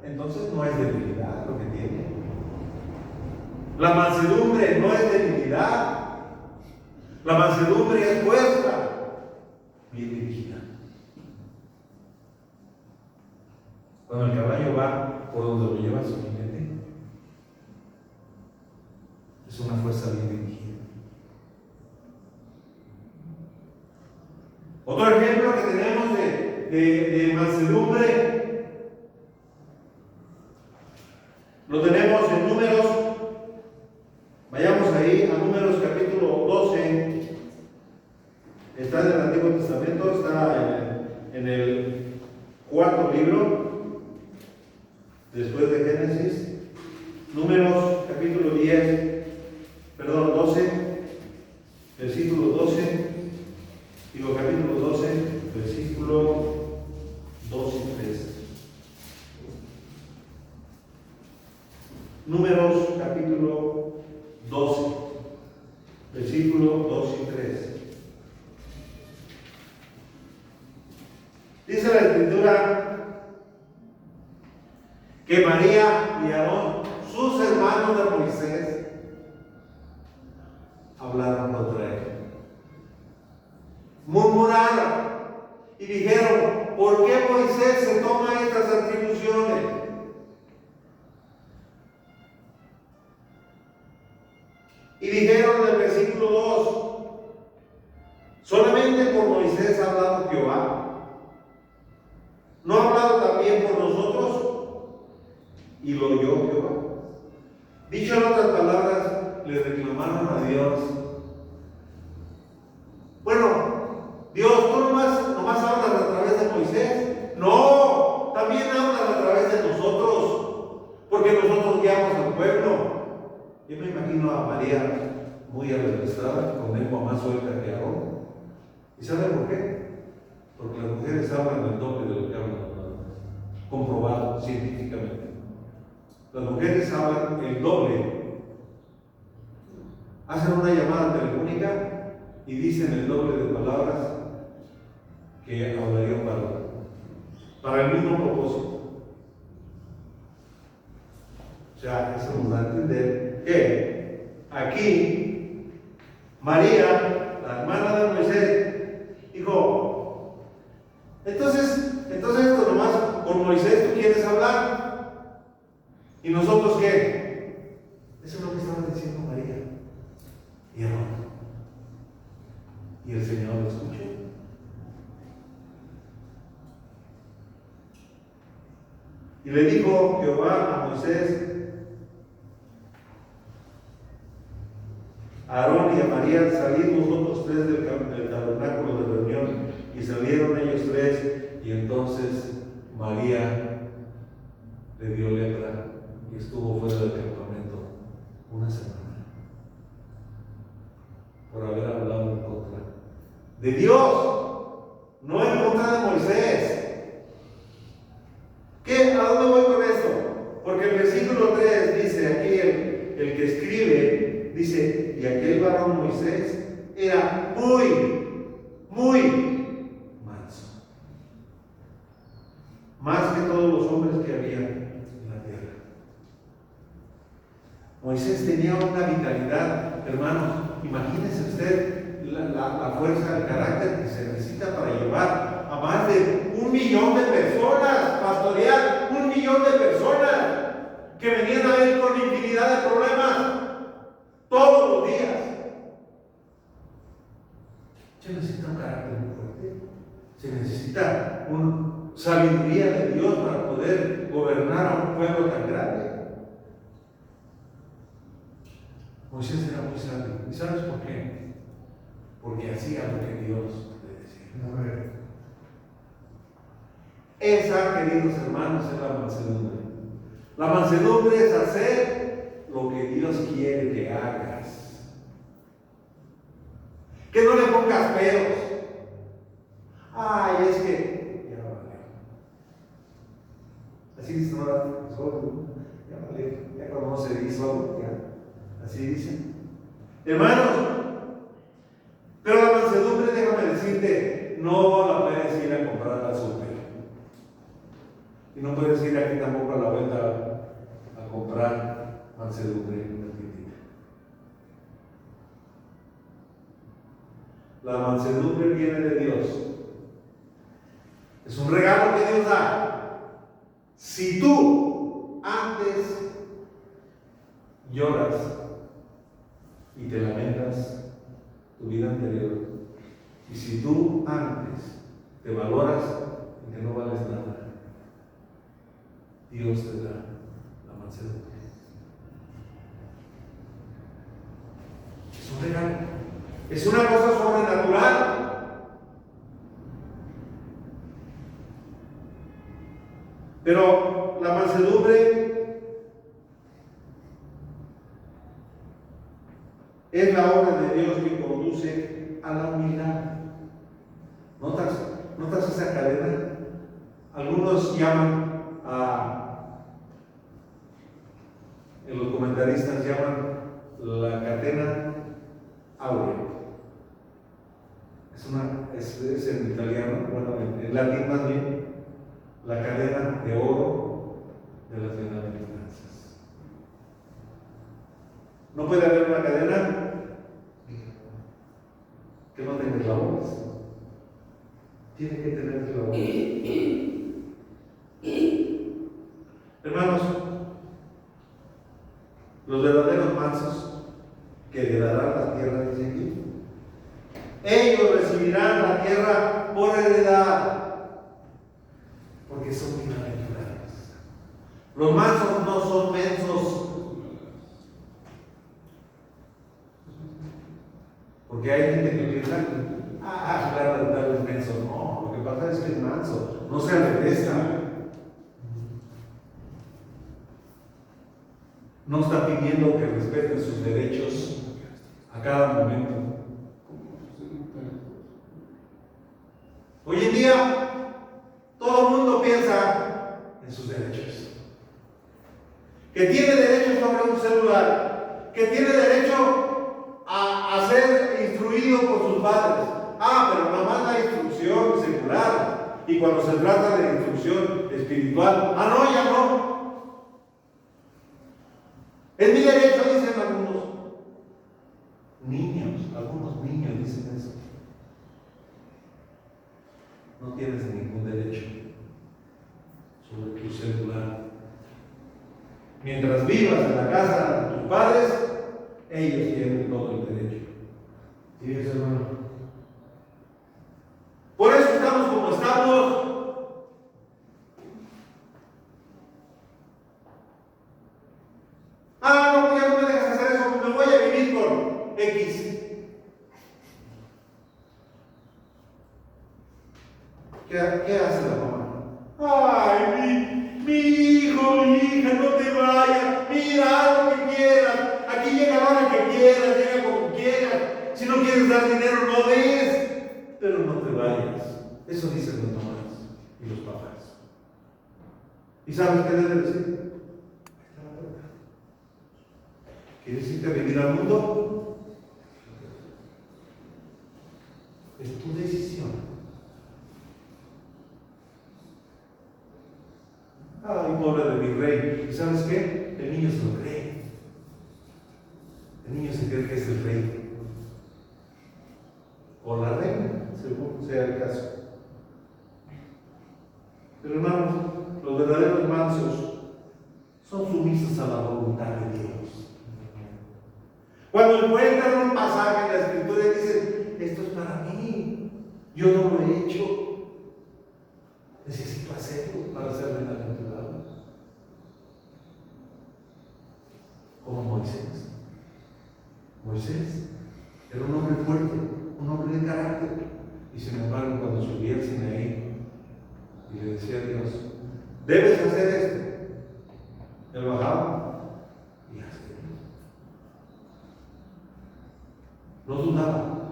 Entonces no es debilidad lo que tiene. La mansedumbre no es debilidad. La mansedumbre es fuerza bien dirigida. Cuando el caballo va por donde lo lleva su jinete, es es una fuerza bien dirigida. Otro ejemplo que tenemos de mansedumbre lo tenemos en Números. Vayamos ahí a Números capítulo 12. Está en el Antiguo Testamento, está en el cuarto libro después de Génesis. Números capítulo 12, versículo 12. Digo, capítulo 12, versículo 2 y 3. Números, capítulo 12, versículo 2 y 3. Dice la Escritura que María y Aarón, sus hermanos de Moisés, hablaron contra él. Murmuraron y dijeron: ¿por qué Moisés se toma estas atribuciones? Y dijeron en el versículo 2: ¿solamente por Moisés ha hablado Jehová? ¿No ha hablado también por nosotros? Y lo oyó Jehová. Dicho en otras palabras, le reclamaron a Dios: bueno, Dios, tú nomás hablas a través de Moisés. No, también hablas a través de nosotros, porque nosotros guiamos al pueblo. Yo me imagino a María muy arreglada, con lengua más suelta que Aarón. ¿Y saben por qué? Porque las mujeres hablan el doble de lo que hablan los varones, comprobado científicamente. Las mujeres hablan el doble. Hacen una llamada telefónica y dicen el doble de palabras que hablaría un varón, para el mismo propósito. O sea, eso nos da a entender que aquí María, la hermana de Moisés, dijo: entonces esto nomás por Moisés tú quieres hablar, ¿y nosotros qué? Eso es lo que estaba diciendo María y Aarón. Y el Señor lo escuchó. Y le dijo Jehová a Moisés, a Aarón y a María: salid vosotros tres del tabernáculo de reunión. Y salieron ellos tres, y entonces María le dio lepra y estuvo fuera del campamento una semana por haber hablado en contra de Dios, no en contra de Moisés. ¿Qué? ¿A dónde voy con esto? Porque el versículo 3 dice, aquí el que escribe, dice: y aquel varón Moisés era muy manso, más que todos los hombres que había en la tierra. Moisés tenía una vitalidad, hermanos. Imagínense usted la fuerza, el carácter que se necesita para llevar a más de 1 millón de personas, pastorear 1 millón de personas que venían a él con infinidad de problemas todos los días. Se necesita un carácter muy fuerte, se necesita una sabiduría de Dios para poder gobernar a un pueblo tan grande. Moisés era muy sabio. ¿Y sabes por qué? Porque hacía lo que Dios le decía. Esa, queridos hermanos, es la mansedumbre. La mansedumbre es hacer lo que Dios quiere que hagas. Que no le pongas peros. Ay, es que ya vale. Así dice ahora, ya vale. Ya cuando no se dice solo, ya. Así dicen. Hermanos, pero la mansedumbre, déjame decirte, no la puedes ir a comprar al súper. Y no puedes ir aquí tampoco a la venta a comprar mansedumbre. La mansedumbre viene de Dios. Es un regalo que Dios da. Si tú antes lloras te lamentas tu vida anterior. Y si tú antes te valoras en que no vales nada, Dios te da la mansedumbre. Es un regalo. Es una cosa sobrenatural. Pero la mansedumbre es la obra de Dios que conduce a la humildad. ¿Notas esa cadena? Algunos llaman los comentaristas llaman la cadena áurea. Es en italiano, bueno, en latín más bien, la cadena de oro de las bienaventuranzas. No puede haber una cadena que no tenga eslabones. Tiene que tener eslabones. Hermanos, los verdaderos mansos que heredarán la tierra, dice aquí, ellos recibirán la tierra por heredad, porque son bienaventurados. Los mansos no son mensos, porque hay gente que piensa, claro, tal vez menso. No, lo que pasa es que es manso, no se alegresta. No está pidiendo que respeten sus derechos a cada momento. Hoy en día, todo el mundo piensa en sus derechos. Que tiene derecho sobre un celular, que tiene derecho a ser instruido por sus padres. Pero nomás la instrucción secular. Y cuando se trata de instrucción espiritual, no, ya no. Es mi derecho, dicen algunos niños dicen eso. No tienes ningún derecho sobre tu celular. Mientras vivas en la casa de tus padres, ellos tienen todo el derecho. ¿Sí ves, hermano? Por eso estamos como estamos. No, ya no me dejas hacer eso, me voy a vivir con X. ¿Qué hace la mamá? Mi hijo, mi hija, no te vayas. Mira, haz lo que quieras. Aquí llega a la hora que quieras, llega como quieras. Si no quieres dar dinero, no des. Pero no te vayas. Eso dicen las mamás y los papás. ¿Y sabes qué deben decir? ¿Quieres irte a vivir al mundo? Es tu decisión. Pobre de mi rey. ¿Y sabes qué? El niño se lo cree. El niño se cree que es el rey. O la reina, según sea el caso. Pero hermanos, los verdaderos mansos son sumisos a la voluntad de Dios. Cuando encuentran un pasaje en la Escritura y dicen, esto es para mí, yo no lo he hecho, necesito hacerlo para ser bienaventurado. Como Moisés. Moisés era un hombre fuerte, un hombre de carácter, y sin embargo cuando subía al Sinaí y le decía a Dios, debes hacer esto, él bajaba y hacía. No dudaba,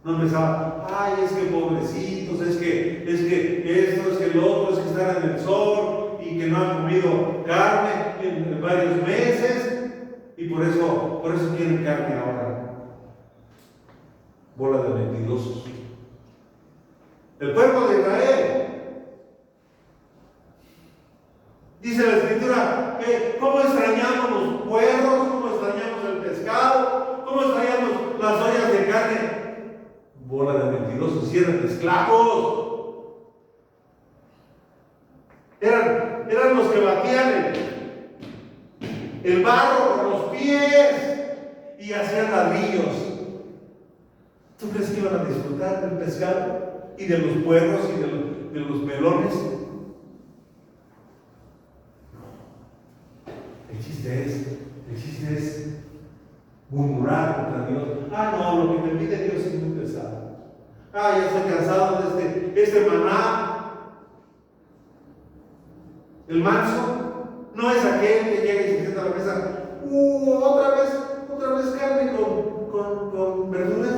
no empezaba, es que pobrecitos, es que esto, es que el otro, es que están en el sol y que no han comido carne en varios meses y por eso quieren carne ahora. Bola de mentirosos. El pueblo de Israel, dice la Escritura, que cómo extrañamos los puerros, cómo extrañamos el pescado, cómo extrañamos las ollas de carne. Bola de mentirosos, si eran esclavos. Eran los que batían el barro con los pies y y hacían ladrillos. ¿Tú crees que iban a disfrutar del pescado y de los puerros y de los melones? No. El chiste es murmurar contra Dios. No, lo que me pide Dios es muy pesado. Ya estoy cansado de este maná. El manso no es aquel que llega y se sienta a la mesa. Otra vez carne con verduras.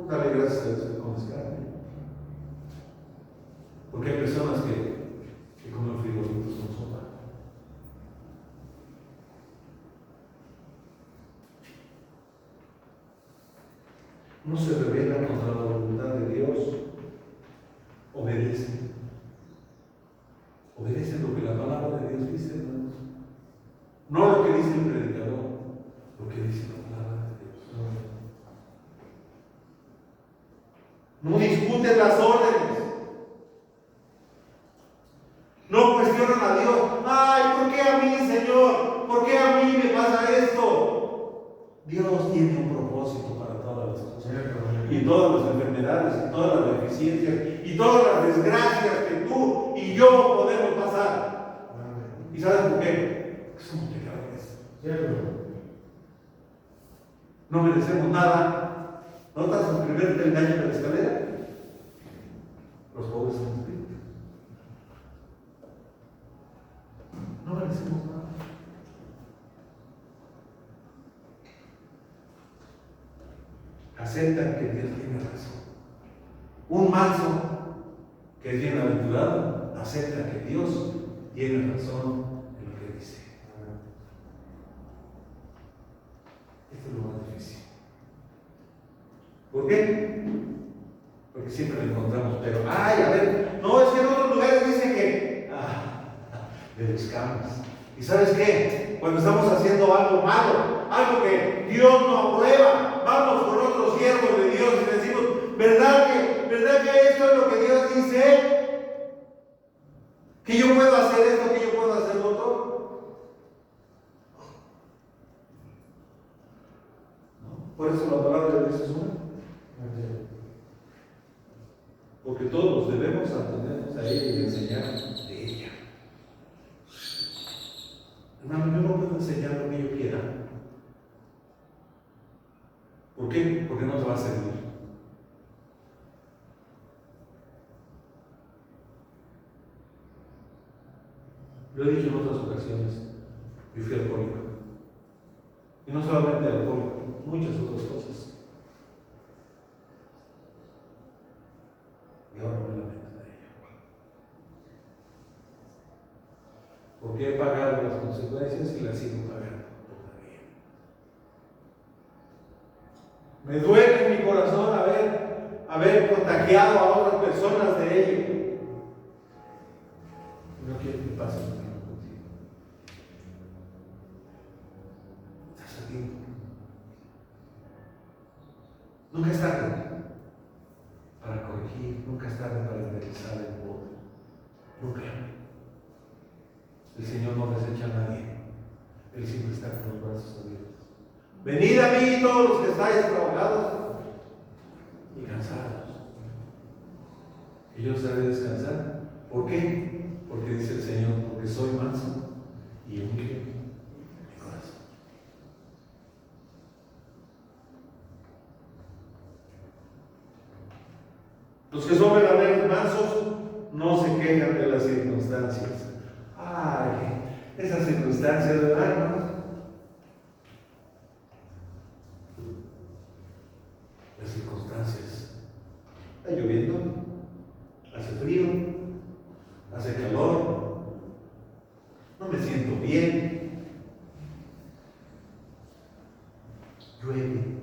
Dale gracias a Dios que comes carne. Porque hay personas que comen frijolitos con sopa. No se rebela contra la voluntad de Dios. Obedece. Obedece lo que la palabra de Dios dice, hermanos. No lo que dice el predicador, lo que dice la palabra de Dios. No discuten las órdenes. No cuestionan a Dios. ¿Por qué a mí, Señor? ¿Por qué a mí me pasa esto? Dios tiene un propósito para todas las cosas. Y todas las enfermedades, y todas las deficiencias, y todas las desgracias que tú y yo podemos pasar. ¿Y sabes por qué? Porque somos pecadores. No merecemos nada. ¿Notas el primer peldaño de la escalera? Los pobres son espíritus. No merecemos nada. Aceptan que Dios tiene razón. Un manso que es bienaventurado acepta que Dios tiene razón en lo que dice. Esto es lo más difícil. ¿Por qué? Porque siempre lo encontramos, pero no, es que en otros lugares dice que de los campos. ¿Y sabes qué? Cuando estamos haciendo algo malo, algo que Dios no aprueba, vamos con otros siervos de Dios y decimos, ¿verdad que esto es lo que Dios dice? ¿Que yo puedo hacer esto, que yo puedo hacer otro? ¿No? Por eso la palabra de Dios es una. Porque todos debemos atendernos a ella y enseñar de ella. Hermano, yo no puedo enseñar lo que yo quiera. ¿Por qué? Porque no te va a servir. Lo he dicho en otras ocasiones. Yo fui alcohólico. Y no solamente alcohólico, muchas otras cosas. Y ahora me lamento de ello. Porque he pagado las consecuencias y las sigo pagando todavía. Me duele en mi corazón haber contagiado a otras personas de ello. No quiero que pase lo mismo contigo. Estás aquí. Nunca es tarde para corregir, nunca es tarde para enderezar el bote. Nunca. El Señor no desecha a nadie. Él siempre está con los brazos abiertos. Venid a mí todos los que estáis trabajados y cansados, y yo os haré descansar. ¿Por qué? Porque dice el Señor, porque soy manso y humilde en mi corazón. Los que son verdaderos mansos no se quejan de las circunstancias. Esas circunstancias, ¿verdad, hermanos? Las circunstancias. Está lloviendo, hace frío, hace calor, no me siento bien, llueve,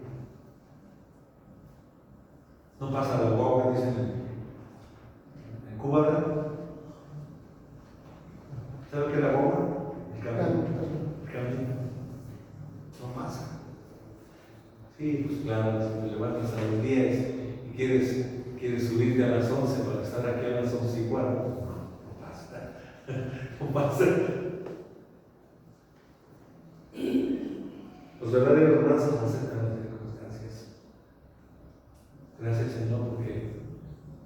no pasa la guagua, dicen en Cuba, ¿verdad? ¿Sabe qué es la guagua? El camino. No pasa. Sí, pues claro, si te levantas a las 10 y quieres subirte a las 11 para estar aquí a las 11:15. No pasa. No pasa. Los verdaderos mansos Gracias, Señor, porque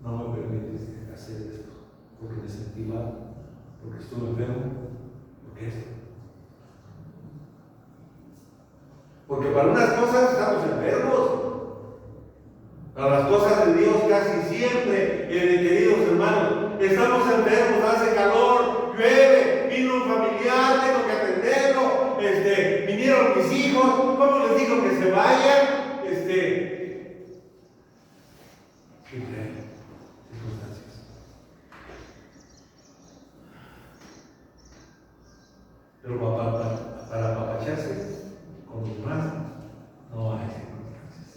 no me permites hacer esto, porque me sentí mal, porque estuve enfermo, porque esto. Porque para unas cosas estamos enfermos, para las cosas de Dios casi siempre, queridos hermanos, estamos enfermos, hace calor, llueve, vino un familiar, tengo que atenderlo, vinieron mis hijos, ¿cómo les digo que se vayan? Siempre hay circunstancias. Pero para apapacharse con los demás no hay circunstancias.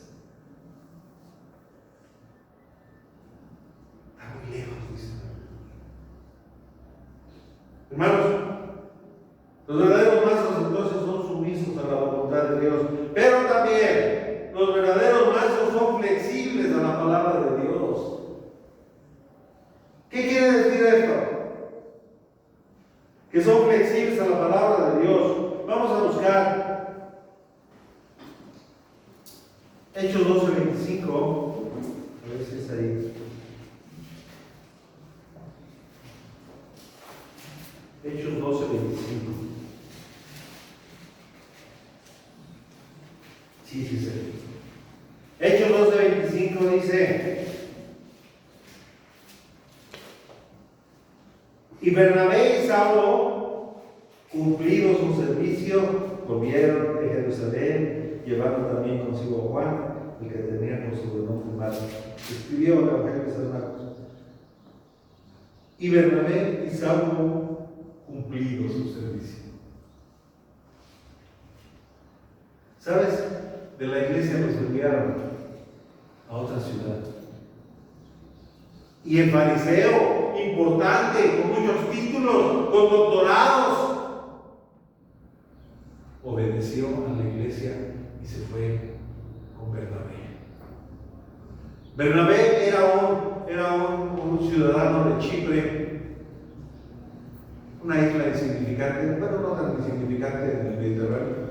Está muy lejos, dice. Hermanos, los verdaderos mansos entonces son sumisos a la voluntad de Dios, pero también los verdaderos mansos son flexibles a la palabra de Dios. ¿Qué quiere decir esto? Que son flexibles a la palabra de Dios. Vamos a buscar Hechos 12:25, a ver si es ahí. Hechos 12:25. Sí. Hechos 12:25 dice: y Bernabé y Saulo, cumplido su servicio, volvieron de Jerusalén, llevando también consigo a Juan, el que tenía por sobrenombre Marcos. Escribió el Evangelio de San Marcos. Y Bernabé y Saulo, cumplido su servicio. ¿Sabes? De la iglesia los enviaron a otra ciudad. Y el fariseo, importante, con muchos títulos, con doctorados, obedeció a la iglesia y se fue con Bernabé. Bernabé era un ciudadano de Chipre, una isla insignificante, bueno, no tan insignificante en el Mediterráneo,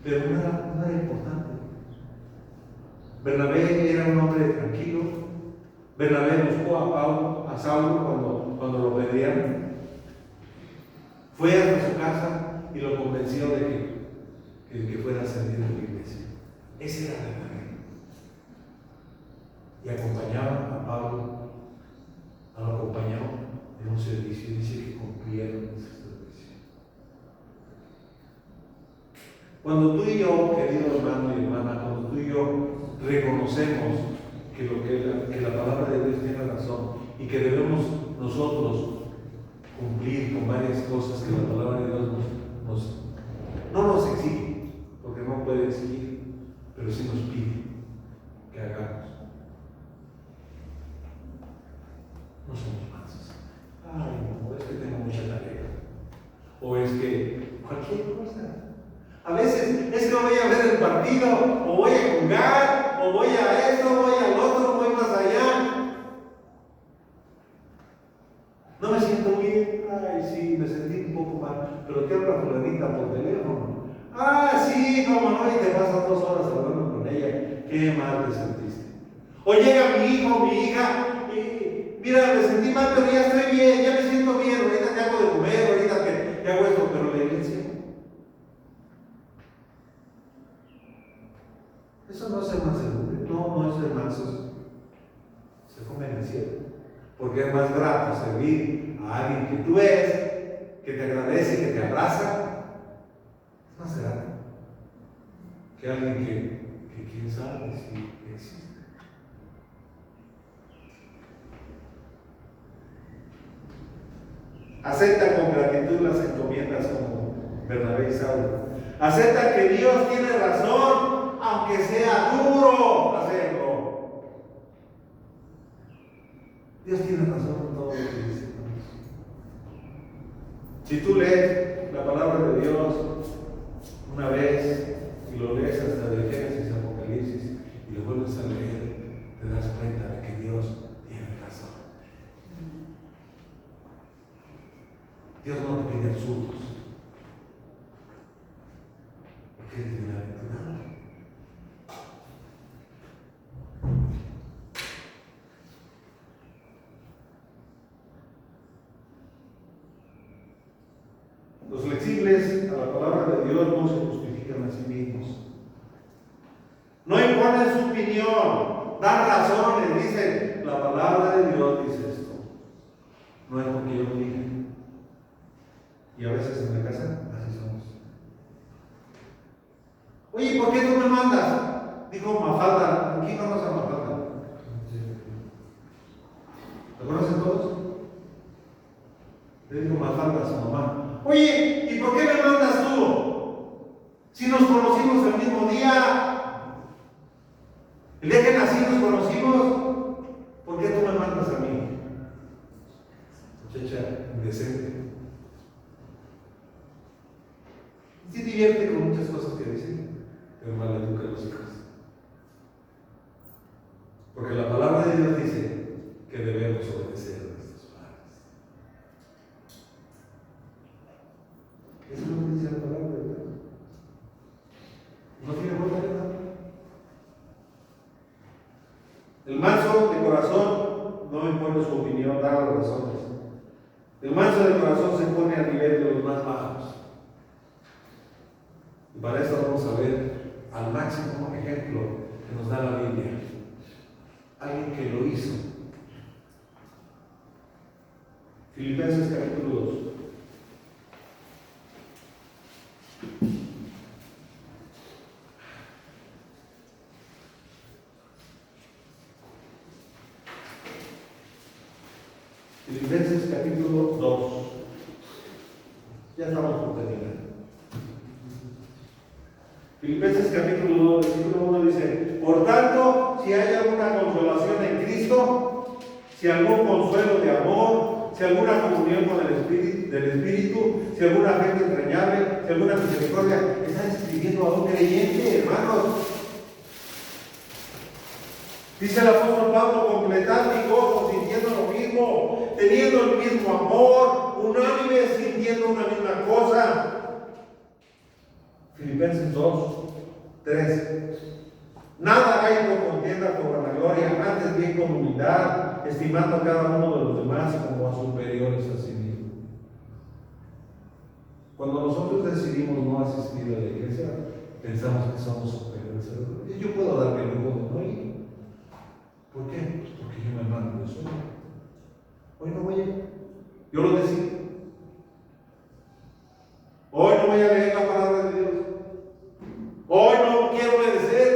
pero no era importante. Bernabé era un hombre tranquilo. Bernabé buscó a Saulo cuando lo pedían. Fue hasta su casa y lo convenció de que fuera a servir en la iglesia. Ese era Bernabé. Y acompañaba a Pablo, lo acompañó en un servicio, dice que cumplieron ese servicio. Cuando tú y yo, querido hermano y hermana, cuando tú y yo reconocemos que la palabra de Dios tiene razón y que debemos nosotros cumplir con varias cosas que la palabra de Dios no nos exige, porque no puede exigir, pero sí nos pide que hagamos. No somos mansos. Ay, no, es que tengo mucha tarea. O es que cualquier cosa. A veces es que voy a ver el partido, o voy a jugar, o voy a esto, voy al otro, voy más allá. No me siento bien. Ay, sí, me sentí un poco mal. Pero te habla fulanita por teléfono. Ah, sí, cómo no, y te pasas 2 horas hablando con ella. Qué mal te sentiste. O llega mi hijo, mi hija, y mira, me sentí mal, pero ya estoy bien, ya me siento bien. Ahorita te hago de comer, ahorita te hago esto, pero la iglesia. Eso no es ser mansedumbre, no es ser mansos. Se come en el cielo. Porque es más grato servir a alguien que tú ves, que te agradece, que te abraza. Es más grato que alguien que quién sabe si existe. Acepta con gratitud las encomiendas como Bernabé y Saulo. Acepta que Dios tiene razón, aunque sea duro hacerlo. Dios tiene razón en todo lo que dice. Si tú lees la palabra de Dios una vez y lo lees hasta de Génesis, Apocalipsis y lo vuelves a leer, te das cuenta de que Dios tiene razón. Dios no te pide absurdos, porque es bienaventurado. Dios no se justifican a sí mismos. No imponen su opinión, dan razones, dicen, la palabra de Dios dice esto. No es porque yo lo dije. Y a veces en la casa, así somos. Oye, ¿por qué tú me mandas? Dijo Mafalda. ¿Quién conoce a Mafalda? ¿Lo conocen todos? Le dijo Mafalda a su mamá. Oye, ¿y por qué me mandas tú? Si nos conocimos el mismo día. El día que nací nos conocimos. ¿Por qué tú me mandas a mí? Muchacha indecente. Sí divierte con muchas cosas que dicen, pero mal educa a los hijos. Porque la palabra de Dios dice que debemos obedecer a nuestros padres. Eso es lo que dice la palabra de Dios. No tiene vuelta de nada. El manso de corazón no impone su opinión, da las razones. El manso de corazón se pone a nivel de los más bajos. Y para eso vamos a ver al máximo ejemplo que nos da la Biblia. Alguien que lo hizo. Filipenses capítulo 2. Filipenses capítulo 2. Ya estamos por terminar. Filipenses capítulo 2, versículo 1 dice: por tanto, si hay alguna consolación en Cristo, si algún consuelo de amor, si alguna comunión con el Espíritu, si algún afecto entrañable, si alguna misericordia, está escribiendo a un creyente, hermanos. Dice el apóstol Pablo: completad mi gozo sintiendo lo mismo, teniendo el mismo amor, unánime sintiendo una misma cosa. Filipenses 2, 3. Nada hay por contienda, por vanagloria, antes bien con humildad, estimando a cada uno de los demás como a superiores a sí mismos. Cuando nosotros decidimos no asistir a la iglesia, pensamos que somos superiores a los demás. Yo puedo darme el lujo de no ir. ¿Por qué? Pues porque yo me mando de solo. Hoy no voy a ir. Yo lo decido. Hoy no voy a leer la palabra de Dios. Hoy no quiero obedecer.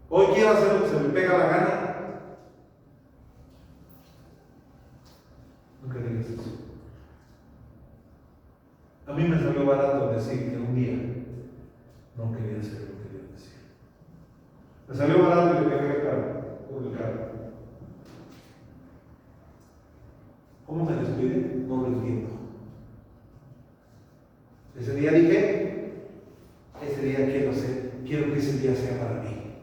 Hoy quiero hacer lo que se me pega la gana. Nunca digas eso. A mí me salió barato decir que un día no quería hacer lo que Dios decía. Me salió barato y le pegué el carro, por el carro. ¿Cómo me despiden? No lo entiendo. Ese día dije, ese día quiero que ese día sea para mí.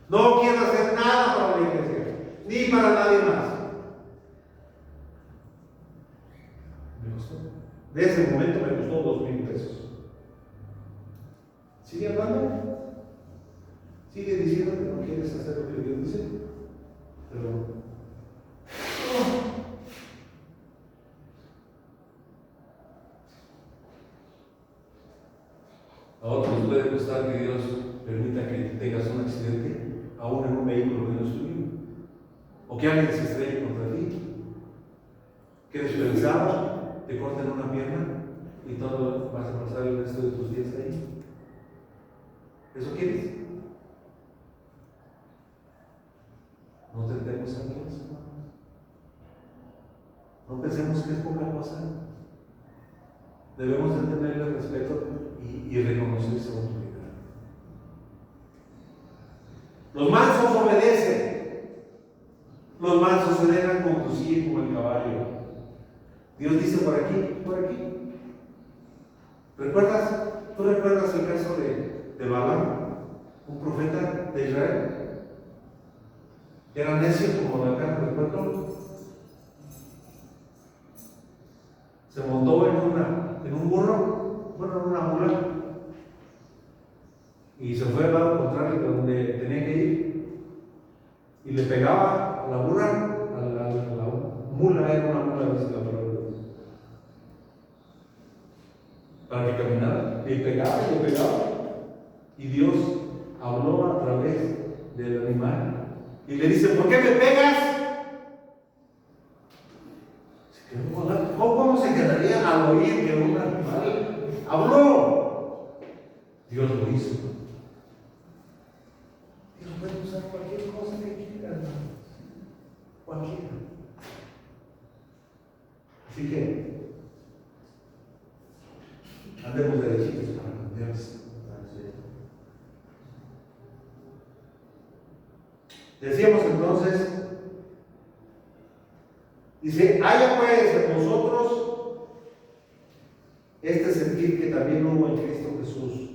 No quiero hacer nada para la iglesia, ni para nadie más. Me costó. De ese momento me costó 2,000 pesos. ¿Sigue hablando? ¿Sigue diciendo que no quieres hacer lo que Dios dice? Pero a otros les puede costar que Dios permita que tengas un accidente, aún en un vehículo que no es tuyo, o que alguien se estrelle contra ti, que despensado, te corten una pierna y todo vas a pasar el resto de tus días ahí. ¿Eso quieres? No tentemos a Dios, hermanos. No pensemos que es poca cosa. Debemos de tenerle respeto y reconocer su autoridad. Los mansos obedecen. Los mansos se dejan conducir como el caballo. Dios dice por aquí, por aquí. ¿Recuerdas? ¿Tú recuerdas el caso de Balaam, un profeta de Israel? Era necio como la carne del pueblo. Se montó en un burro, bueno, en una mula, y se fue al lado contrario de donde tenía que ir, y le pegaba a la burra, a la mula, era una mula, dice la palabra de Dios. para que caminara. Le pegaba y le pegaba. Y Dios habló a través del animal. Y le dice, ¿por qué me pegas? ¿Cómo se quedaría al oír que un animal habló? Dios lo hizo. Dios puede usar cualquier cosa que quiera, hermano. Cualquiera. Así que andemos derechitos para con Dios. Decíamos entonces, dice, haya pues en vosotros este sentir que también hubo en Cristo Jesús,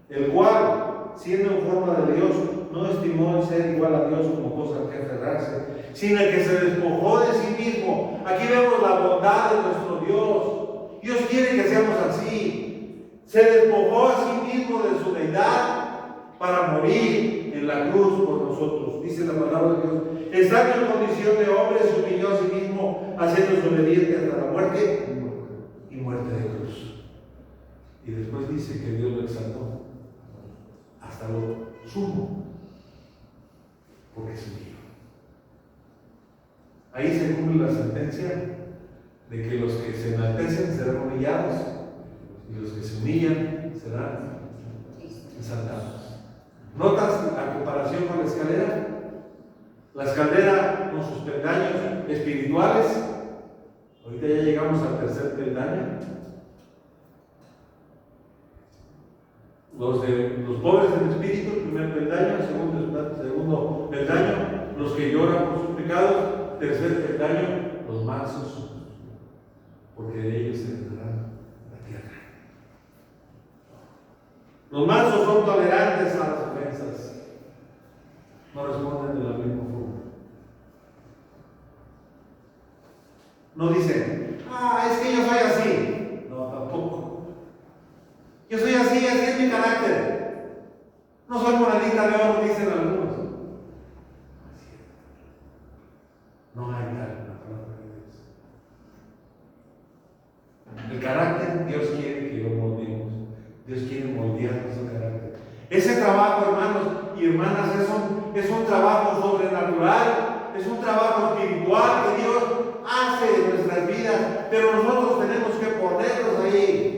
el cual, siendo en forma de Dios, no estimó el ser igual a Dios como cosa que aferrarse, sino que se despojó de sí mismo. Aquí vemos la bondad de nuestro Dios. Dios quiere que seamos así. Se despojó a sí mismo de su deidad para morir en la cruz por nosotros. Dice la palabra de Dios. Estando en condición de hombre, se humilló a sí mismo, haciéndose obediente hasta la muerte y muerte de cruz. Y después dice que Dios lo exaltó hasta lo sumo, porque se humilló. Ahí se cumple la sentencia de que los que se enaltecen serán humillados y los que se humillan serán exaltados. ¿Notas la comparación con la escalera? La escalera con sus peldaños espirituales. Ahorita ya llegamos al tercer peldaño. Los pobres en espíritu, el primer peldaño, el segundo peldaño, los que lloran por sus pecados, tercer peldaño, los mansos, porque de ellos se heredarán la tierra. Los mansos son tolerantes a las ofensas, no responden de la misma forma. No dicen, es que yo soy así. No, tampoco. Yo soy así, así es mi carácter. No soy monedita de oro, dicen algunos. No hay tal en la palabra de Dios. El carácter, Dios quiere que lo moldeemos. Dios quiere moldear nuestro carácter. Ese trabajo, hermanos y hermanas, es un trabajo sobrenatural, es un trabajo espiritual que Dios hace en nuestras vidas, pero nosotros tenemos que ponernos ahí.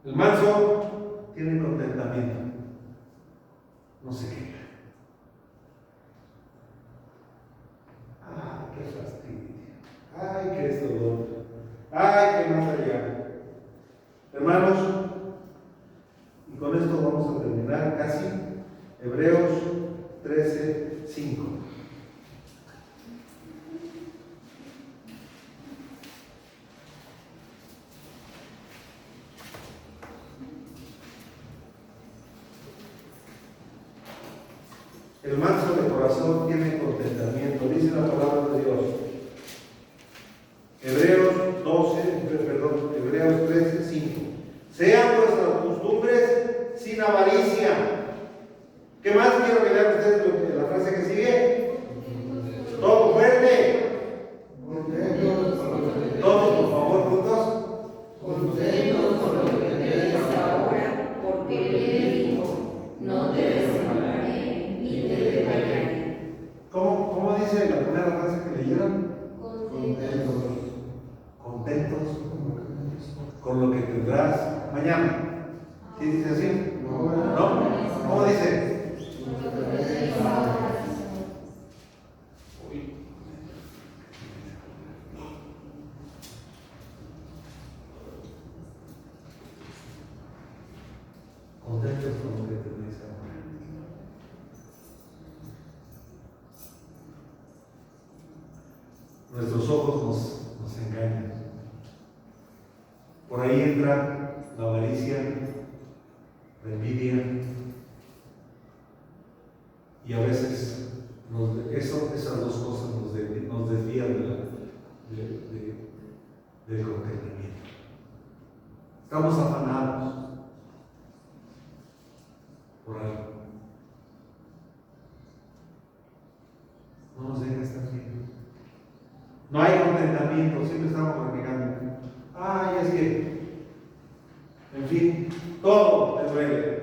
El manso tiene contentamiento, no se queja. Qué fastidio. Qué dolor. Qué más allá. Hermanos, y con esto vamos a terminar casi. Hebreos 13:5. El manso de corazón tiene contentamiento, dice la palabra de Dios. Hebreos 13:5. Sean vuestras costumbres sin avaricia. ¿Qué más quiero que lean ustedes la frase que sigue? Todo fuerte. Todos, por favor, juntos. Contentos con lo que tenéis ahora, porque Él dijo, no te desampararé ni te dejaré. ¿Cómo dice la primera frase que leyeron? Contentos con lo que tendrás mañana. ¿Sí dice así? ¿No? ¿Cómo dice? Contentos con lo que tendréis ahora. Nuestros ojos nos engañan. Por ahí entra la avaricia, la envidia, y a veces esas dos cosas nos desvían del contentamiento. Estamos afanados por algo. No hay contentamiento, siempre estamos renegando. Ay, es que, en fin, todo me duele.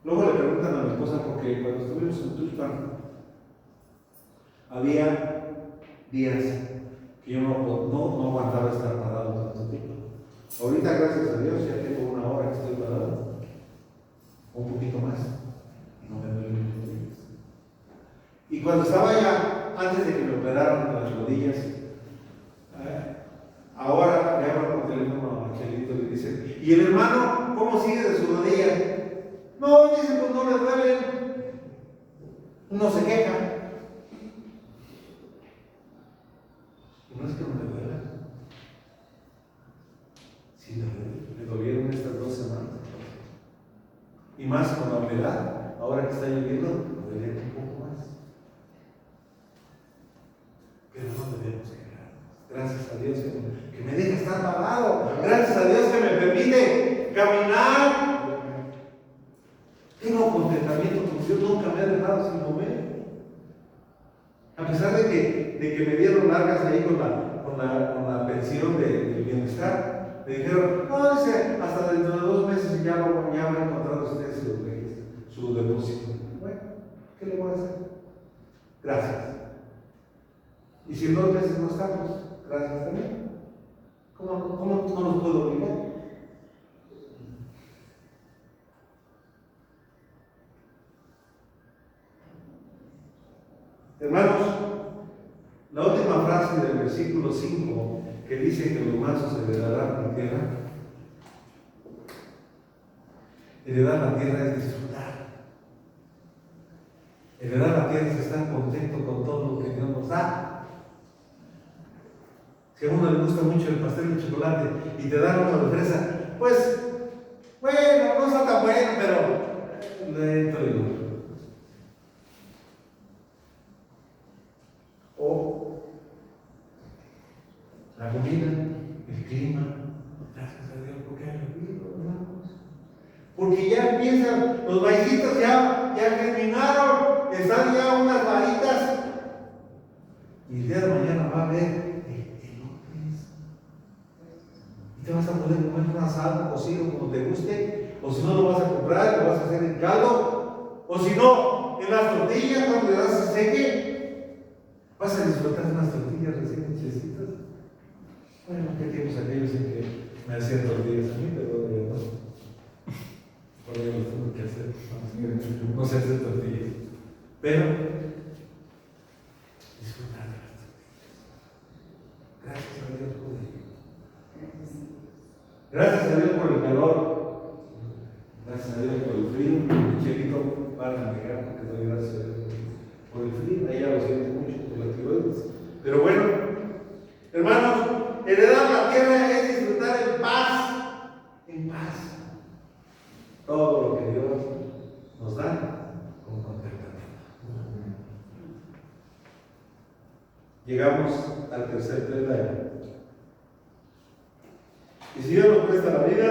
Luego le preguntan a mi esposa, porque cuando estuvimos en Tuxpan, había días que yo no aguantaba estar parado tanto tiempo. Ahorita, gracias a Dios, ya tengo una hora que estoy parado, un poquito más, y no me duele mis rodillas. Y cuando estaba ya, antes de que me operaron las rodillas, ahora le hablo por teléfono a Chelito y le dice, ¿y el hermano cómo sigue de su rodilla? No, dice, pues no le duele. Uno se queja. Y no es que no le duela. Sí, le dolieron estas 2 semanas. Y más con la humedad, ahora que está lloviendo, me duele un poco más. Pero no debemos quejarnos. Gracias a Dios que me deja estar parado. Gracias a Dios que me permite caminar. Tengo contentamiento porque Dios nunca me ha dejado sin comer. A pesar de que me dieron largas ahí con la pensión del bienestar, me dijeron, no, dice, hasta dentro de 2 meses ya va a encontrar usted su depósito. Bueno, ¿qué le voy a hacer? Gracias. Y si en 2 meses no estamos, gracias también. ¿Cómo no nos puedo obligar? Hermanos, la última frase del versículo 5 que dice que los mansos heredarán la tierra. Heredar la tierra es disfrutar. Heredar la tierra es estar contento con todo lo que Dios nos da. Si a uno le gusta mucho el pastel de chocolate y te dan uno de fresa, pues, bueno, no está tan bueno, pero lento y duro. O la comida, el clima, gracias a Dios porque ha llovido, hermanos. Porque ya empiezan, los maicitos ya germinaron, están ya unas varitas. Y el día de mañana va a haber elotes. Y te vas a poder comer un asado cocido como te guste, o si no lo vas a comprar, lo vas a hacer en caldo, o si no, en las tortillas cuando le das a seque. Vas a disfrutar de unas tortillas recién hechecitas. Bueno, qué tiempos aquellos en que me hacían tortillas a mí, pero ya no. Por ahí lo tengo que hacer. No sé hacer tortillas. Pero disfrutar de las tortillas. Gracias a Dios por ello. Gracias a Dios por el calor. Gracias a Dios por el frío. El Chelito para negar porque doy gracias a Dios por el frío. Ahí ya lo siento mucho por las tiroides. Pero bueno, hermanos, heredar la tierra es disfrutar en paz. En paz. Todo lo que Dios nos da con contentamiento. Llegamos al tercer peldaño. Y si Dios nos presta la vida,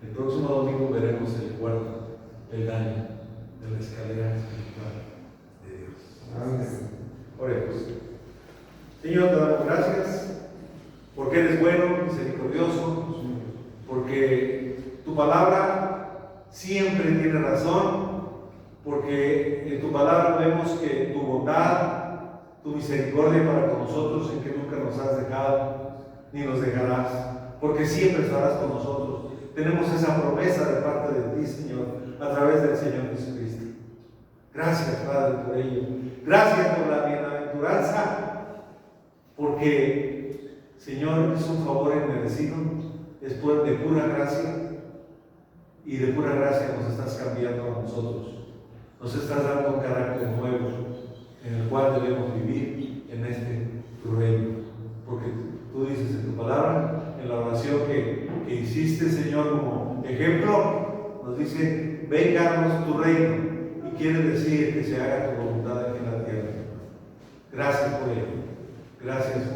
el próximo domingo veremos el cuarto peldaño de la escalera espiritual de Dios. Amén. Oremos. Señor, te damos gracias porque eres bueno, misericordioso, porque tu palabra siempre tiene razón, porque en tu palabra vemos que tu bondad, tu misericordia para con nosotros, en que nunca nos has dejado ni nos dejarás, porque siempre estarás con nosotros. Tenemos esa promesa de parte de ti, Señor, a través del Señor Jesucristo. Gracias, Padre, por ello. Gracias por la bienaventuranza, porque, Señor, es un favor inmerecido, es de pura gracia, y de pura gracia nos estás cambiando a nosotros. Nos estás dando un carácter nuevo, en el cual debemos vivir en tu reino. Porque tú dices en tu palabra, en la oración que hiciste, Señor, como ejemplo, nos dice, vénganos tu reino. Y quiere decir que se haga tu voluntad aquí en la tierra. Gracias por ello. Gracias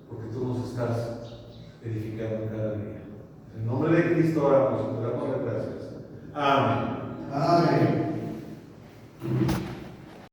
porque tú nos estás edificando cada día. En nombre de Cristo oramos, te damos las gracias. Amén. Amén.